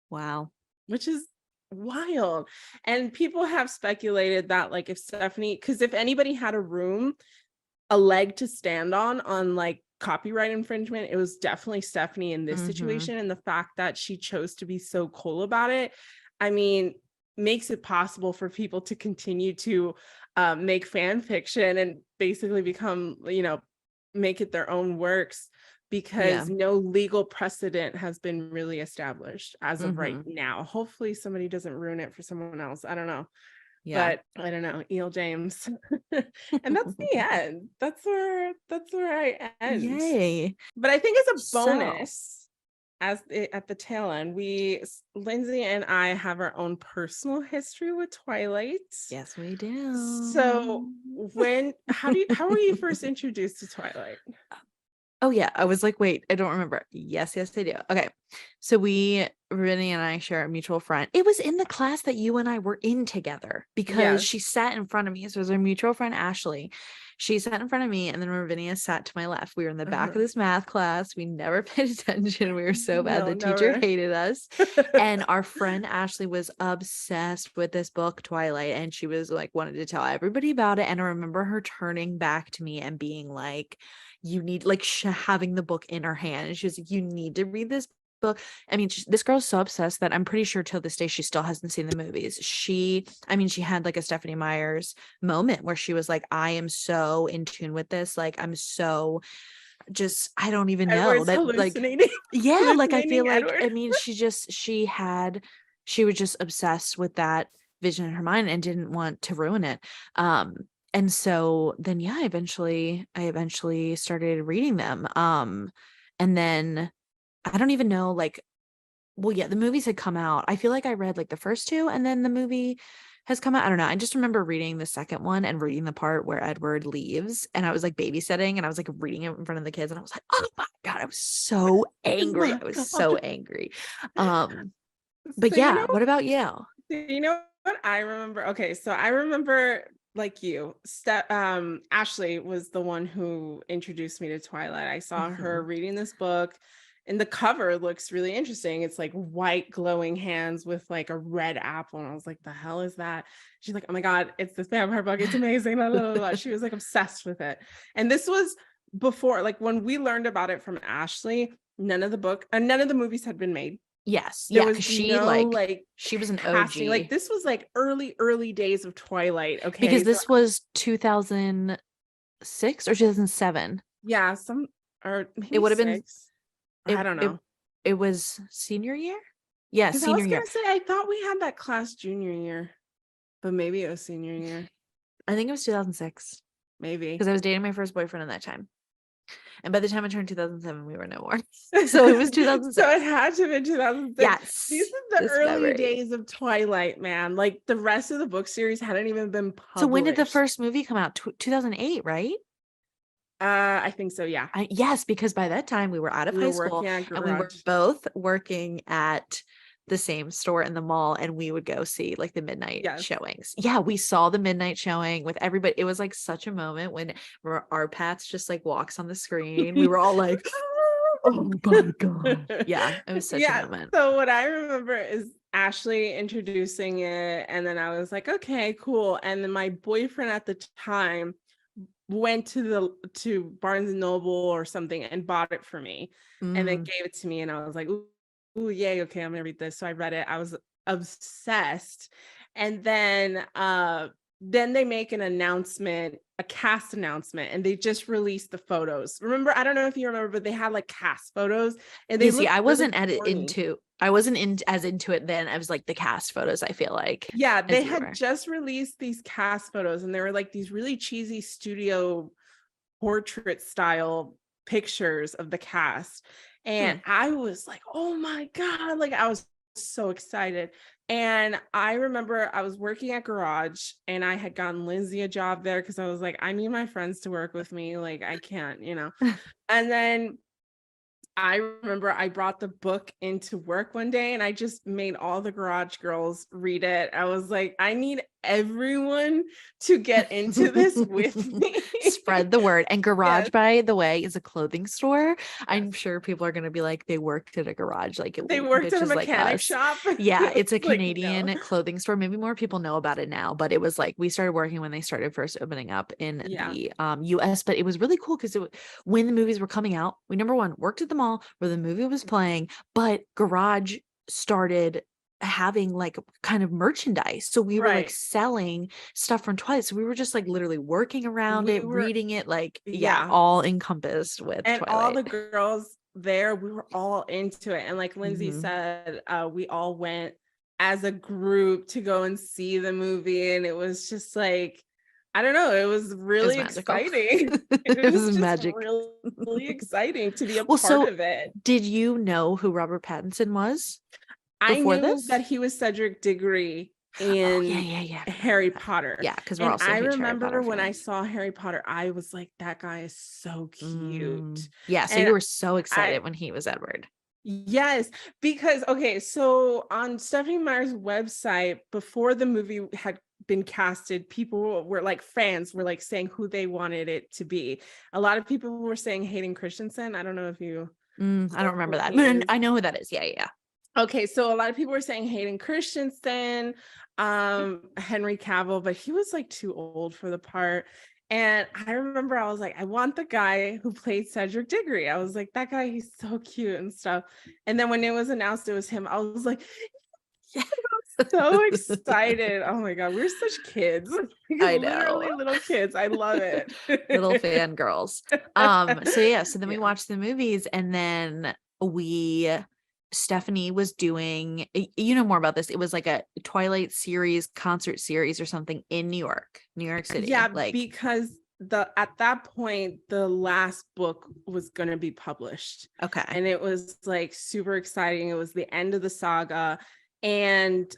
Wow. Which is wild. And people have speculated that, like, if Stephanie, because if anybody had a leg to stand on like copyright infringement, it was definitely Stephanie in this situation. And the fact that she chose to be so cool about it, I mean, makes it possible for people to continue to make fan fiction and basically become, make it their own works. because no legal precedent has been really established as of right now. Hopefully somebody doesn't ruin it for someone else. I don't know. But I don't know, E.L. James. And that's the end. That's where I end. Yay. But I think as a bonus, at the tail end, Lindsay and I have our own personal history with Twilight. Yes, we do. So how were you first introduced to Twilight? Oh yeah, I was like, wait, I don't remember. Yes, I do. Okay. So Rennie and I share a mutual friend. It was in the class that you and I were in together because she sat in front of me. So it was our mutual friend, Ashley. She sat in front of me, and then Ravinia sat to my left. We were in the back of this math class. We never paid attention. We were so bad. The teacher hated us. And our friend Ashley was obsessed with this book, Twilight, and she was like, wanted to tell everybody about it. And I remember her turning back to me and being like, you need, like, having the book in her hand, and she was like, you need to read this book. I mean, this girl's so obsessed that I'm pretty sure till this day she still hasn't seen the movies. She had like a Stephanie Meyer's moment where she was like, I am so in tune with this, like I'm so just, I don't even know Edward's that, hallucinating. like, yeah, like I feel like Edward. I mean, she was just obsessed with that vision in her mind and didn't want to ruin it. And so then, I eventually started reading them. And then I don't even know, like, the movies had come out. I feel like I read like the first two and then the movie has come out. I don't know. I just remember reading the second one and reading the part where Edward leaves, and I was like babysitting and I was like reading it in front of the kids, and I was like, oh my God, I was so angry. I was so angry. But so, what about you? You know what I remember? Okay, so I remember, like you, Ashley was the one who introduced me to Twilight. I saw her reading this book, and the cover looks really interesting. It's like white glowing hands with like a red apple, and I was like, the hell is that? She's like, oh my God, it's this vampire book, it's amazing. Blah, blah, blah. She was like obsessed with it. And this was before, like, when we learned about it from Ashley, none of the movies had been made. Yes. There yeah. was She she was an casting. OG. Like, this was like early days of Twilight. Okay. Because this was 2006 or 2007. Yeah. Or maybe it would have been, I don't know. It was senior year. Yeah. Senior year. I thought we had that class junior year, but maybe it was senior year. I think it was 2006. Maybe. Because I was dating my first boyfriend at that time. And by the time I turned 2007, we were no more. So it was 2006. So it had to have been 2006. Yes. These are the early days of Twilight, man. Like, the rest of the book series hadn't even been published. So when did the first movie come out? 2008, right? I think so, yeah. Yes, because by that time we were out of high school and we were both working at the same store in the mall, and we would go see like the midnight showings. Yeah, we saw the midnight showing with everybody. It was like such a moment when our paths just like walks on the screen. We were all like, oh my God. Yeah, it was such a moment. So what I remember is Ashley introducing it, and then I was like, okay, cool. And then my boyfriend at the time went to Barnes and Noble or something and bought it for me, and then gave it to me, and I was like, ooh, yay, okay, I'm gonna read this. So I read it. I was obsessed. And then they make an announcement, a cast announcement, and they just released the photos. Remember, I don't know if you remember, but they had like cast photos, and they I wasn't as into it then. I was like the cast photos, I feel like. Yeah, they had just released these cast photos, and they were like these really cheesy studio portrait style pictures of the cast. And I was like, oh my God, like I was so excited. And I remember I was working at Garage, and I had gotten Lindsay a job there because I was like, I need my friends to work with me. Like, I can't, And then I remember I brought the book into work one day, and I just made all the Garage girls read it. I was like, I need everyone to get into this with me. Spread the word. And Garage, by the way, is a clothing store. I'm sure people are going to be like, they worked at a garage. Like, they worked at a mechanic shop. Yeah, it's a Canadian clothing store. Maybe more people know about it now, but it was like, we started working when they started first opening up in the US. But it was really cool because when the movies were coming out, we, number one, worked at the mall where the movie was playing, but Garage started having like kind of merchandise. So we were like Right. selling stuff from Twilight. So we were just like literally working around We it, were, reading it, like, yeah, yeah. all encompassed with And all Twilight. the girls there, we were all into it. And like Lindsay Mhm. said, we all went as a group to go and see the movie. And it was just like, I don't know, it was really magical. exciting. It It was was just magic. really exciting to be a Well, part so of it. did you know who Robert Pattinson was I before knew this? that he was Cedric Diggory Oh, yeah, in yeah. I forgot Harry about that. Potter. Yeah, because we're And also I huge Harry remember Potter when I fans. saw Harry Potter, I was like, that guy is so cute. Yeah, so And you were so I, excited when he was Edward. yes, because okay, so on Stephanie Meyer's website, before the movie had been casted, people were like, fans were like saying who they wanted it to be. A lot of people were saying Hayden Christensen. I don't know if you I don't know remember who that. he is. I know who that is. Yeah. Okay, so a lot of people were saying Hayden Christensen, Henry Cavill, but he was like too old for the part. And I remember I was like, I want the guy who played Cedric Diggory. I was like, that guy, he's so cute and stuff. And then when it was announced it was him, I was like, so excited. Oh my God, we're such kids. I Literally know. little kids. I love it. Little fangirls. So then we Yeah. watched the movies, and then Stephanie was doing, you know more about this. It was like a Twilight series, concert series or something in New York City. Yeah, Like, because at that point the last book was going to be published, okay. and it was like super exciting. It was the end of the saga, and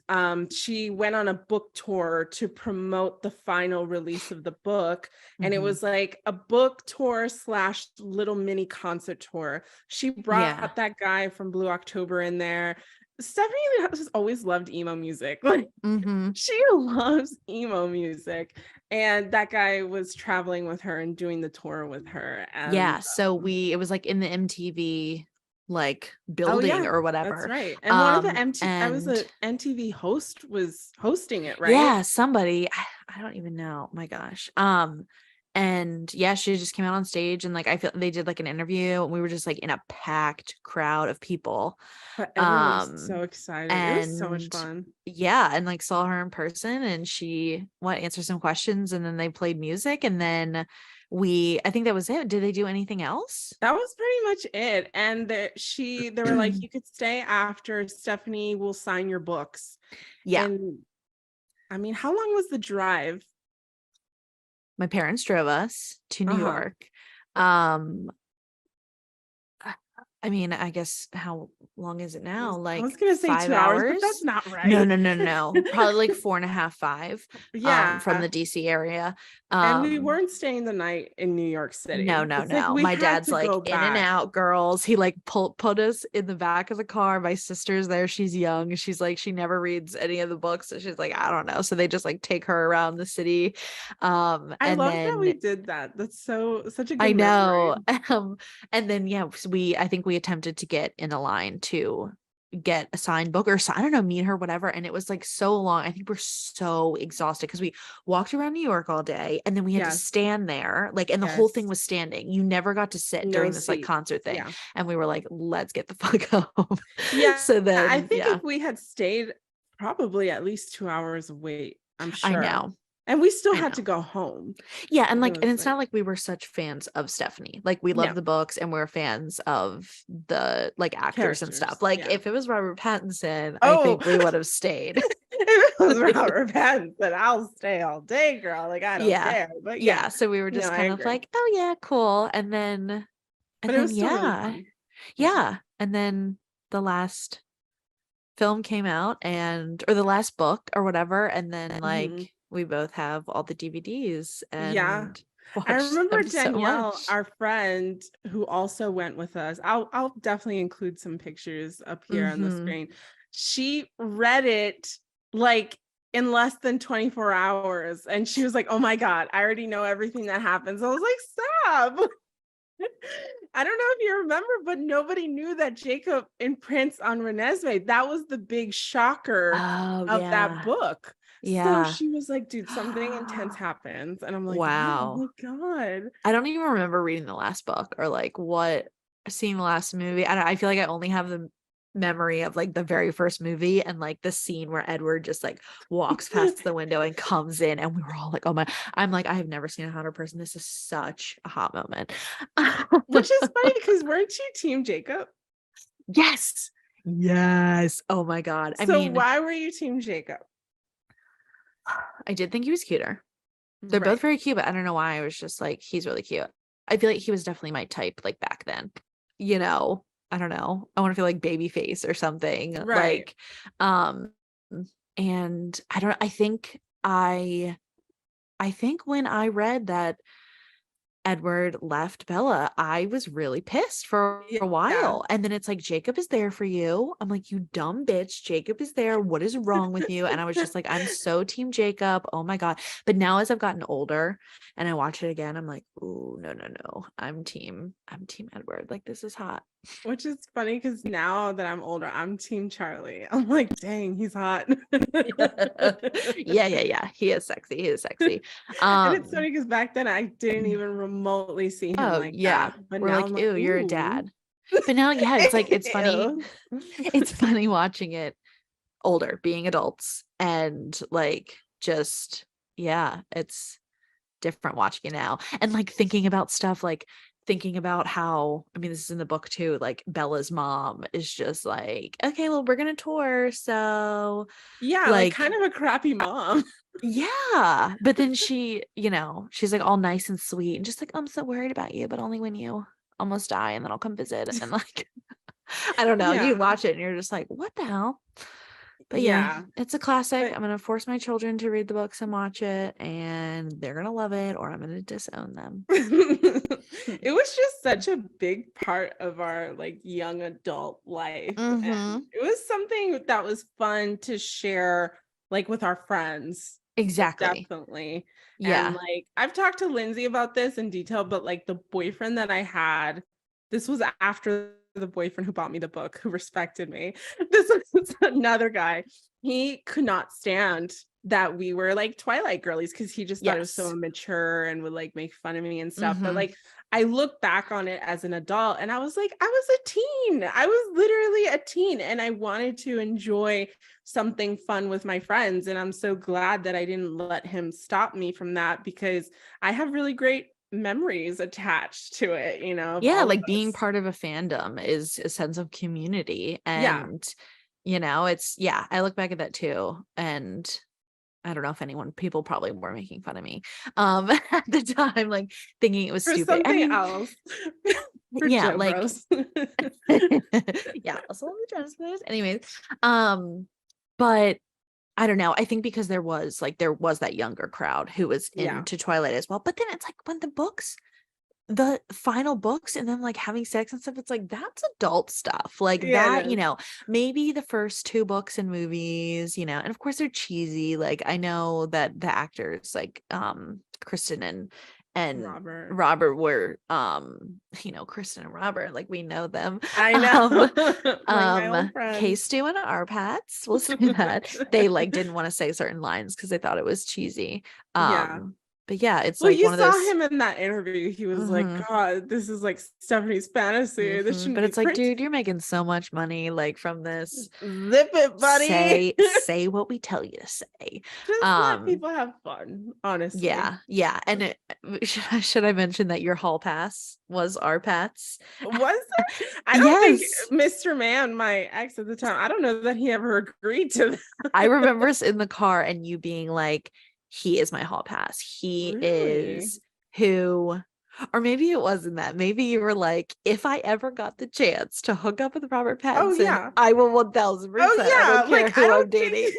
she went on a book tour to promote the final release of the book. And it was like a book tour / little mini concert tour. She brought that guy from Blue October in there. Stephanie has always loved emo music. Like, she loves emo music, and that guy was traveling with her and doing the tour with her. And yeah, so it was like in the MTV like building or whatever. That's right. And one of the and was an MTV host was hosting it, right? yeah, somebody, I don't even know. My gosh. And yeah, she just came out on stage, and like I feel they did like an interview, and we were just like in a packed crowd of people. But everyone was so excited. It was so much And fun. yeah, and like saw her in person, and she answered some questions, and then they played music, and then I think that was it. Did they do anything else? That was pretty much it. And they were like, you could stay after. Stephanie will sign your books. Yeah. And I mean, how long was the drive? My parents drove us to New York. I mean, I guess how long is it now? Like, I was gonna say 5 2 hours, but that's not right. No. Probably like 4.5, 5. Yeah. From the DC area. And we weren't staying the night in New York City. No. Like, My dad's like, in and out, girls. He like put us in the back of the car. My sister's there. She's young. She's like, she never reads any of the books. So she's like, I don't know. So they just like take her around the city. I love that we did that. That's such a good I know. memory. And then I think we attempted to get in a line to get a signed book, or I don't know, meet her, whatever. And it was like so long. I think we're so exhausted because we walked around New York all day, and then we had to stand there, like, and the whole thing was standing. You never got to sit during this like concert thing. Yeah. And we were like, let's get the fuck home. Yeah. So then I think if we had stayed, probably at least 2 hours of wait, I'm sure. I know. And we still had to go home. Yeah. And like, and it's not like we were such fans of Stephanie. Like, we love the books, and we're fans of the like actors and stuff. Like, if it was Robert Pattinson, I think we would have stayed. If it was Robert Pattinson, I'll stay all day, girl. Like, I don't care. But yeah. So we were just kind of like, oh yeah, cool. And then, but it was still really fun. Yeah. And then the last film came out, or the last book or whatever. And then like, we both have all the DVDs. And I remember Danielle, our friend who also went with us. I'll definitely include some pictures up here on the screen. She read it like in less than 24 hours. And she was like, oh my God, I already know everything that happens. I was like, stop. I don't know if you remember, but nobody knew that Jacob imprints on Renesmee. That was the big shocker of that book. Yeah. So she was like, dude, something intense happens. And I'm like, wow. Oh my God. I don't even remember reading the last book or like seeing the last movie. I feel like I only have memory of like the very first movie and like the scene where Edward just like walks past the window and comes in, and we were all like, oh my, I'm like, I have never seen a hotter person. This is such a hot moment. Which is funny because weren't you Team Jacob? Yes. Yes. Oh my God. I So mean, why were you Team Jacob? I did think he was cuter. They're both very cute, but I don't know why I was just like, he's really cute. I feel like he was definitely my type like back then. You know, I don't know. I want to feel like Babyface or something. Right. Like, and I don't, I think when I read that Edward left Bella, I was really pissed for a while. And then it's like, Jacob is there for you. I'm like, you dumb bitch. Jacob is there. What is wrong with you? And I was just like, I'm so Team Jacob. Oh my God. But now as I've gotten older and I watch it again, I'm like, oh, no. I'm Team Edward. Like, this is hot. Which is funny because now that I'm older, I'm Team Charlie. I'm like, dang, he's hot. Yeah. He is sexy. And it's funny because back then I didn't even remotely see him like that. But We're now like, I'm ew, you're a dad. But now, yeah, it's like, it's funny. Ew. It's funny watching it older, being adults, and like, just, yeah, it's different watching it now. And like thinking about stuff, like thinking about how, I mean, this is in the book too, like Bella's mom is just like, okay, well, we're going to tour. So Yeah, like kind of a crappy mom. Yeah. But then she, you know, she's like all nice and sweet and just like, I'm so worried about you, but only when you almost die, and then I'll come visit. And like, I don't know, you watch it and you're just like, what the hell? But yeah, it's a classic. I'm going to force my children to read the books and watch it, and they're going to love it, or I'm going to disown them. It was just such a big part of our like young adult life. And it was something that was fun to share like with our friends. Exactly. Definitely. Yeah. And like I've talked to Lindsay about this in detail, but like the boyfriend that I had, this was after the boyfriend who bought me the book, who respected me. This was another guy. He could not stand that we were like Twilight girlies because he just thought it was so immature and would like make fun of me and stuff. But like I look back on it as an adult and I was like, I was a teen. I was literally a teen and I wanted to enjoy something fun with my friends. And I'm so glad that I didn't let him stop me from that, because I have really great memories attached to it, you know. Yeah, like being part of a fandom is a sense of community. And you know, it's, yeah, I look back at that too. And I don't know if people probably were making fun of me at the time, like thinking it was for stupid. Something else. Yeah, like yeah, also on the Genesis. Anyways, but I don't know. I think because there was that younger crowd who was into Twilight as well. But then it's like when the final books and then like having sex and stuff, it's like that's adult stuff like that, you know. Maybe the first 2 books and movies, you know, and of course they're cheesy. Like I know that the actors like Kristen and Robert were you know, Kristen and Robert, like we know them. I know. My old K-Stu and Arpats, we'll say that. They like didn't want to say certain lines because they thought it was cheesy. But yeah, it's like you one of those. saw him in that interview. He was like, God, this is like Stephanie's fantasy. This shouldn't but it's be like, dude, you're making so much money like from this. Zip it, buddy. Say what we tell you to say. Just let people have fun, honestly. Yeah. And should I mention that your hall pass was our Pats? Was it? I don't think Mr. Man, my ex at the time, I don't know that he ever agreed to that. I remember us in the car and you being like, he is my hall pass. He is who, or maybe it wasn't that. Maybe you were like, if I ever got the chance to hook up with Robert Pattinson, I will 1000%. I don't care who I'm dating.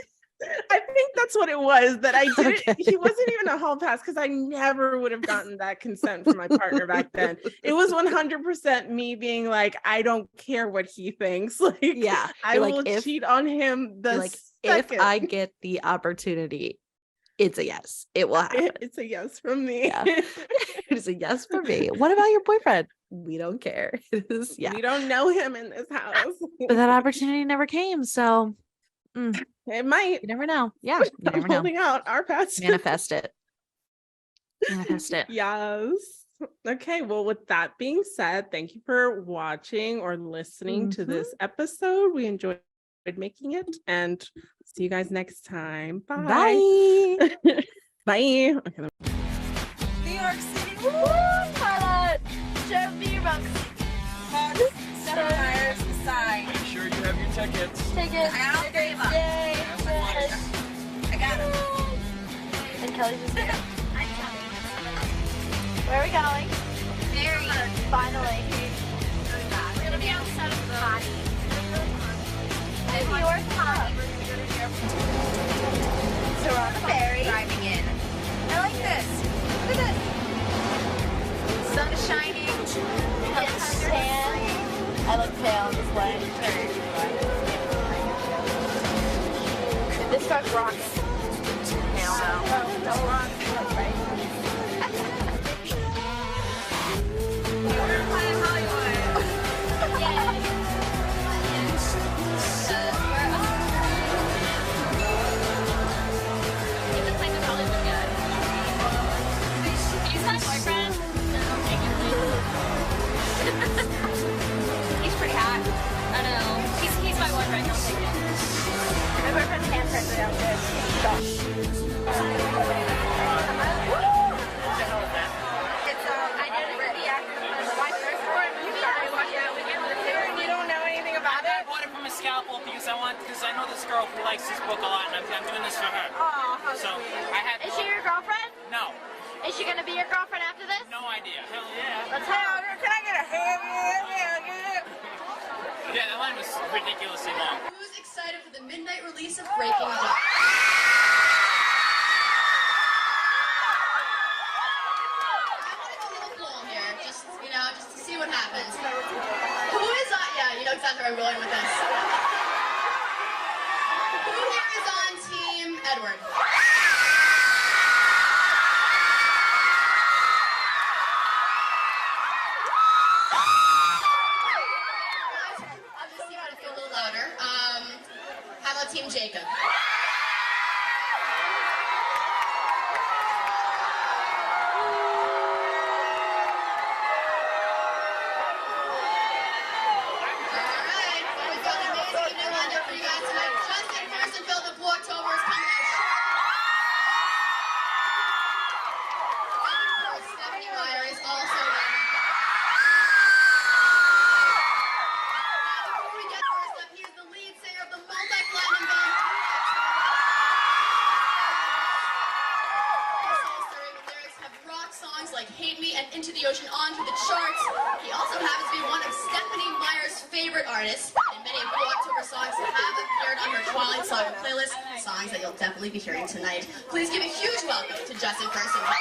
I think that's what it was, that I didn't, he wasn't even a hall pass because I never would have gotten that consent from my partner back then. It was 100% me being like, I don't care what he thinks. Like, I will cheat on him second. If I get the opportunity, it's a yes. It will happen. It's a yes from me. Yeah. It's a yes for me. What about your boyfriend? We don't care. It is, we don't know him in this house. But that opportunity never came. So it might. You never know. Yeah. You never know. Holding out our past. Manifest it. Yes. Okay, well, with that being said, thank you for watching or listening to this episode. We enjoyed making it, and see you guys next time. Bye. Bye. Bye. Okay. New York City. Woo! Twilight. Show me your books. Stephanie Meyer's sign. Make sure you have your tickets. Tickets. I got all three of them. Yay. I got them. And Kelly's just here. Where are we going? Very good. Finally. We're gonna be outside of the body. New York Hub. So we're on the ferry. Driving in. I like this. Look at this. Sun is shining. Yes, tan. I look pale in this way. This starts rocking. Hell no. Don't rock. Right. We're playing Hollywood. You can play the Hollywood guy. He's my boyfriend. He's pretty hot. I know. He's my boyfriend. Don't take it. My boyfriend's handprint right out there. I didn't really watch first one. You watch that weekend with her and you don't know anything about I it? bought it from a scalpel because I know this girl who likes this book a lot, and I'm doing this for her. Oh, how So sweet. I had Is she your girlfriend? no Is she gonna be your girlfriend after this? idea. Hell yeah. Let's Hell, hope. can I get a hell yeah? Yeah, that line was ridiculously long. Who's excited for the midnight release of Breaking Dawn? Just to see what happens. Who is on? Yeah, you know exactly where I'm going with this. Who here is on Team Edward? I'll just see if I can feel a little louder. How about Team Jacob? Alright, well, we've got an amazing evening lined up for you guys tonight. Justin Kirstenfield of October is coming out and of course, Stephanie Meyer is also there. Now, before we get first up, he is the lead singer of the multi-platinum band. His soul-stirring lyrics have rock songs like Hate Me and Into the Ocean onto the charts. He also happens to be one of Stephanie Meyer's favorite artists, and many of the October songs have appeared on her Twilight Saga playlist, songs that you'll definitely be hearing tonight. Please give a huge welcome to Justin Kirstenfield.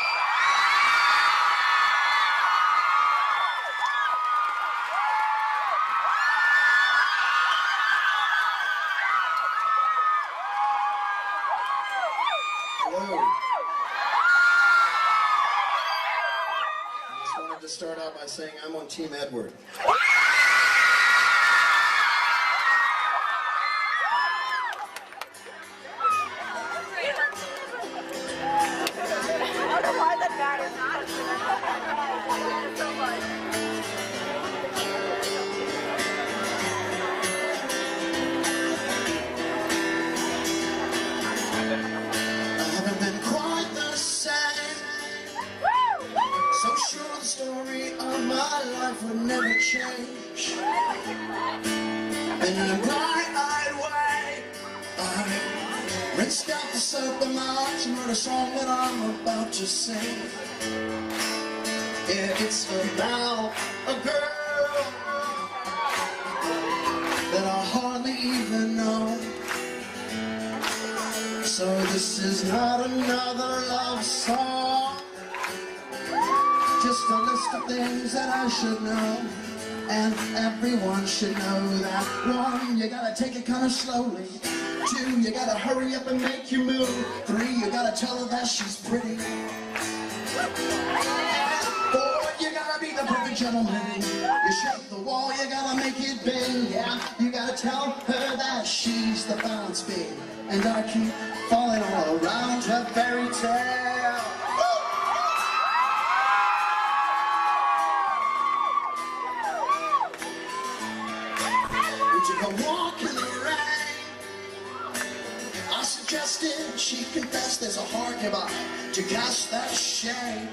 Hello. I just wanted to start out by saying I'm on Team Edward. I don't know why that matters. I haven't been quite the same. So sure the story of my life would never change. In a bright-eyed way, I rinsed out the soap and march and wrote a song that I'm about to sing. Yeah, it's about a girl that I hardly even know. So this is not another love song, just a list of things that I should know. And everyone should know that. 1, you gotta take it kind of slowly. 2, you gotta hurry up and make your move. 3, you gotta tell her that she's pretty. 4, you gotta be the perfect gentleman. You shake the wall, you gotta make it big. Yeah, you gotta tell her that she's the balance beam. And I keep falling all around her fairy tale. suggested she confessed there's a heart nearby to cast that shame.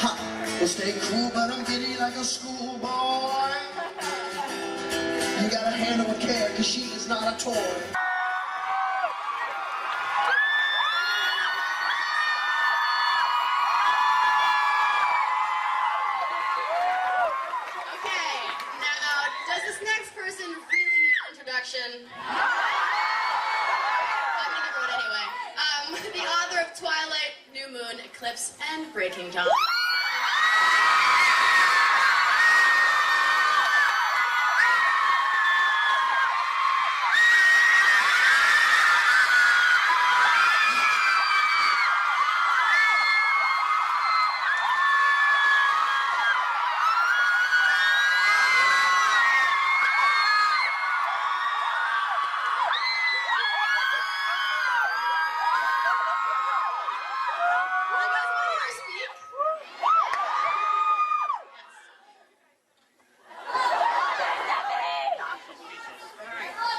Ha! Well, stay cool, but I'm giddy like a schoolboy. You gotta handle with care, cause she is not a toy. Okay, now, does this next person really need an introduction? I'm gonna give her one anyway. The author of Twilight, New Moon, Eclipse, and Breaking Dawn.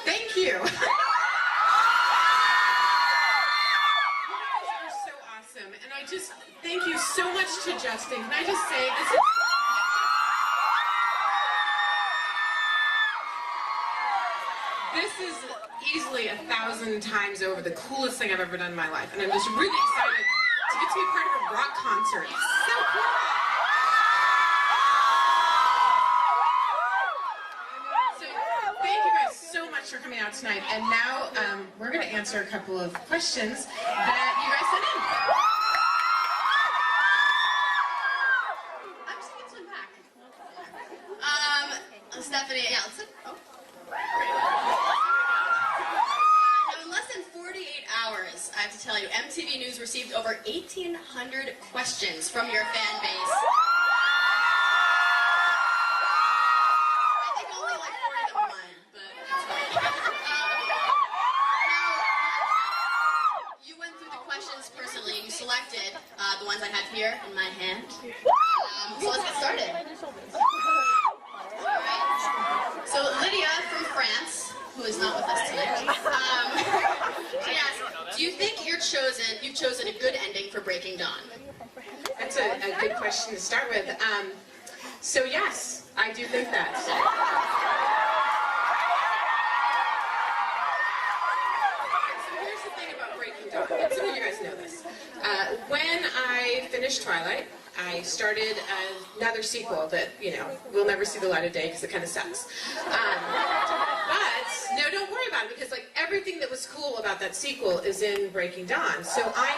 Thank you. You guys are so awesome. And I just thank you so much to Justin. Can I just say this is easily 1,000 times over the coolest thing I've ever done in my life. And I'm just really excited to get to be part of a rock concert. It's so cool. For coming out tonight, and now we're going to answer a couple of questions that you guys sent in. I'm just gonna swim back. Stephanie, yeah, let's Now, in less than 48 hours, I have to tell you, MTV News received over 1,800 questions from your fan base. Selected the ones I have here in my hand. So let's get started. All right. So Lydia from France, who is not with us tonight, she asked, do you think you've chosen a good ending for Breaking Dawn? That's a good question to start with. So yes, I do think that. Some of you guys know this. When I finished Twilight, I started another sequel that, will never see the light of day because it kind of sucks. But, no, don't worry about it because, everything that was cool about that sequel is in Breaking Dawn. So I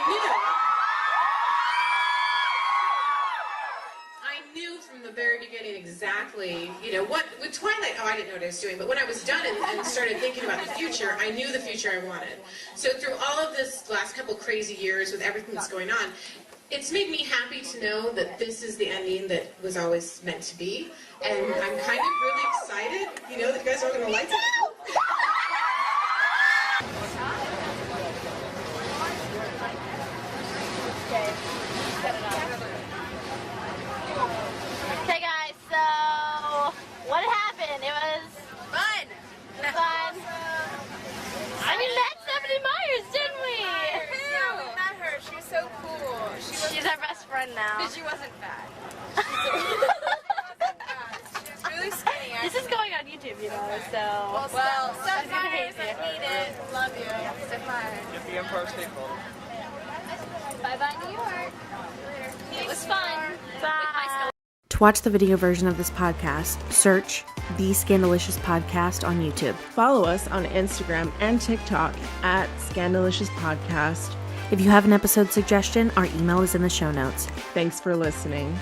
knew from the very beginning exactly, what, with Twilight, I didn't know what I was doing, but when I was done and started thinking about the future, I knew the future I wanted. So through all of this last couple crazy years with everything that's going on, it's made me happy to know that this is the ending that was always meant to be, and I'm kind of really excited, that you guys are going to like it. Okay guys, so what happened? It was fun. I mean, met Stephanie Myers, didn't we? Yeah, we met her. She was so cool. She's our best friend now. But she wasn't fat. She was really skinny. This is going on YouTube, so. Well, Steph Myers, I hate it. Love you. Steph Myers. Get the Empire State Building. Bye-bye, New York. It was fun. Bye. To watch the video version of this podcast, search The Scandalicious Podcast on YouTube. Follow us on Instagram and TikTok at Scandalicious Podcast. If you have an episode suggestion, our email is in the show notes. Thanks for listening.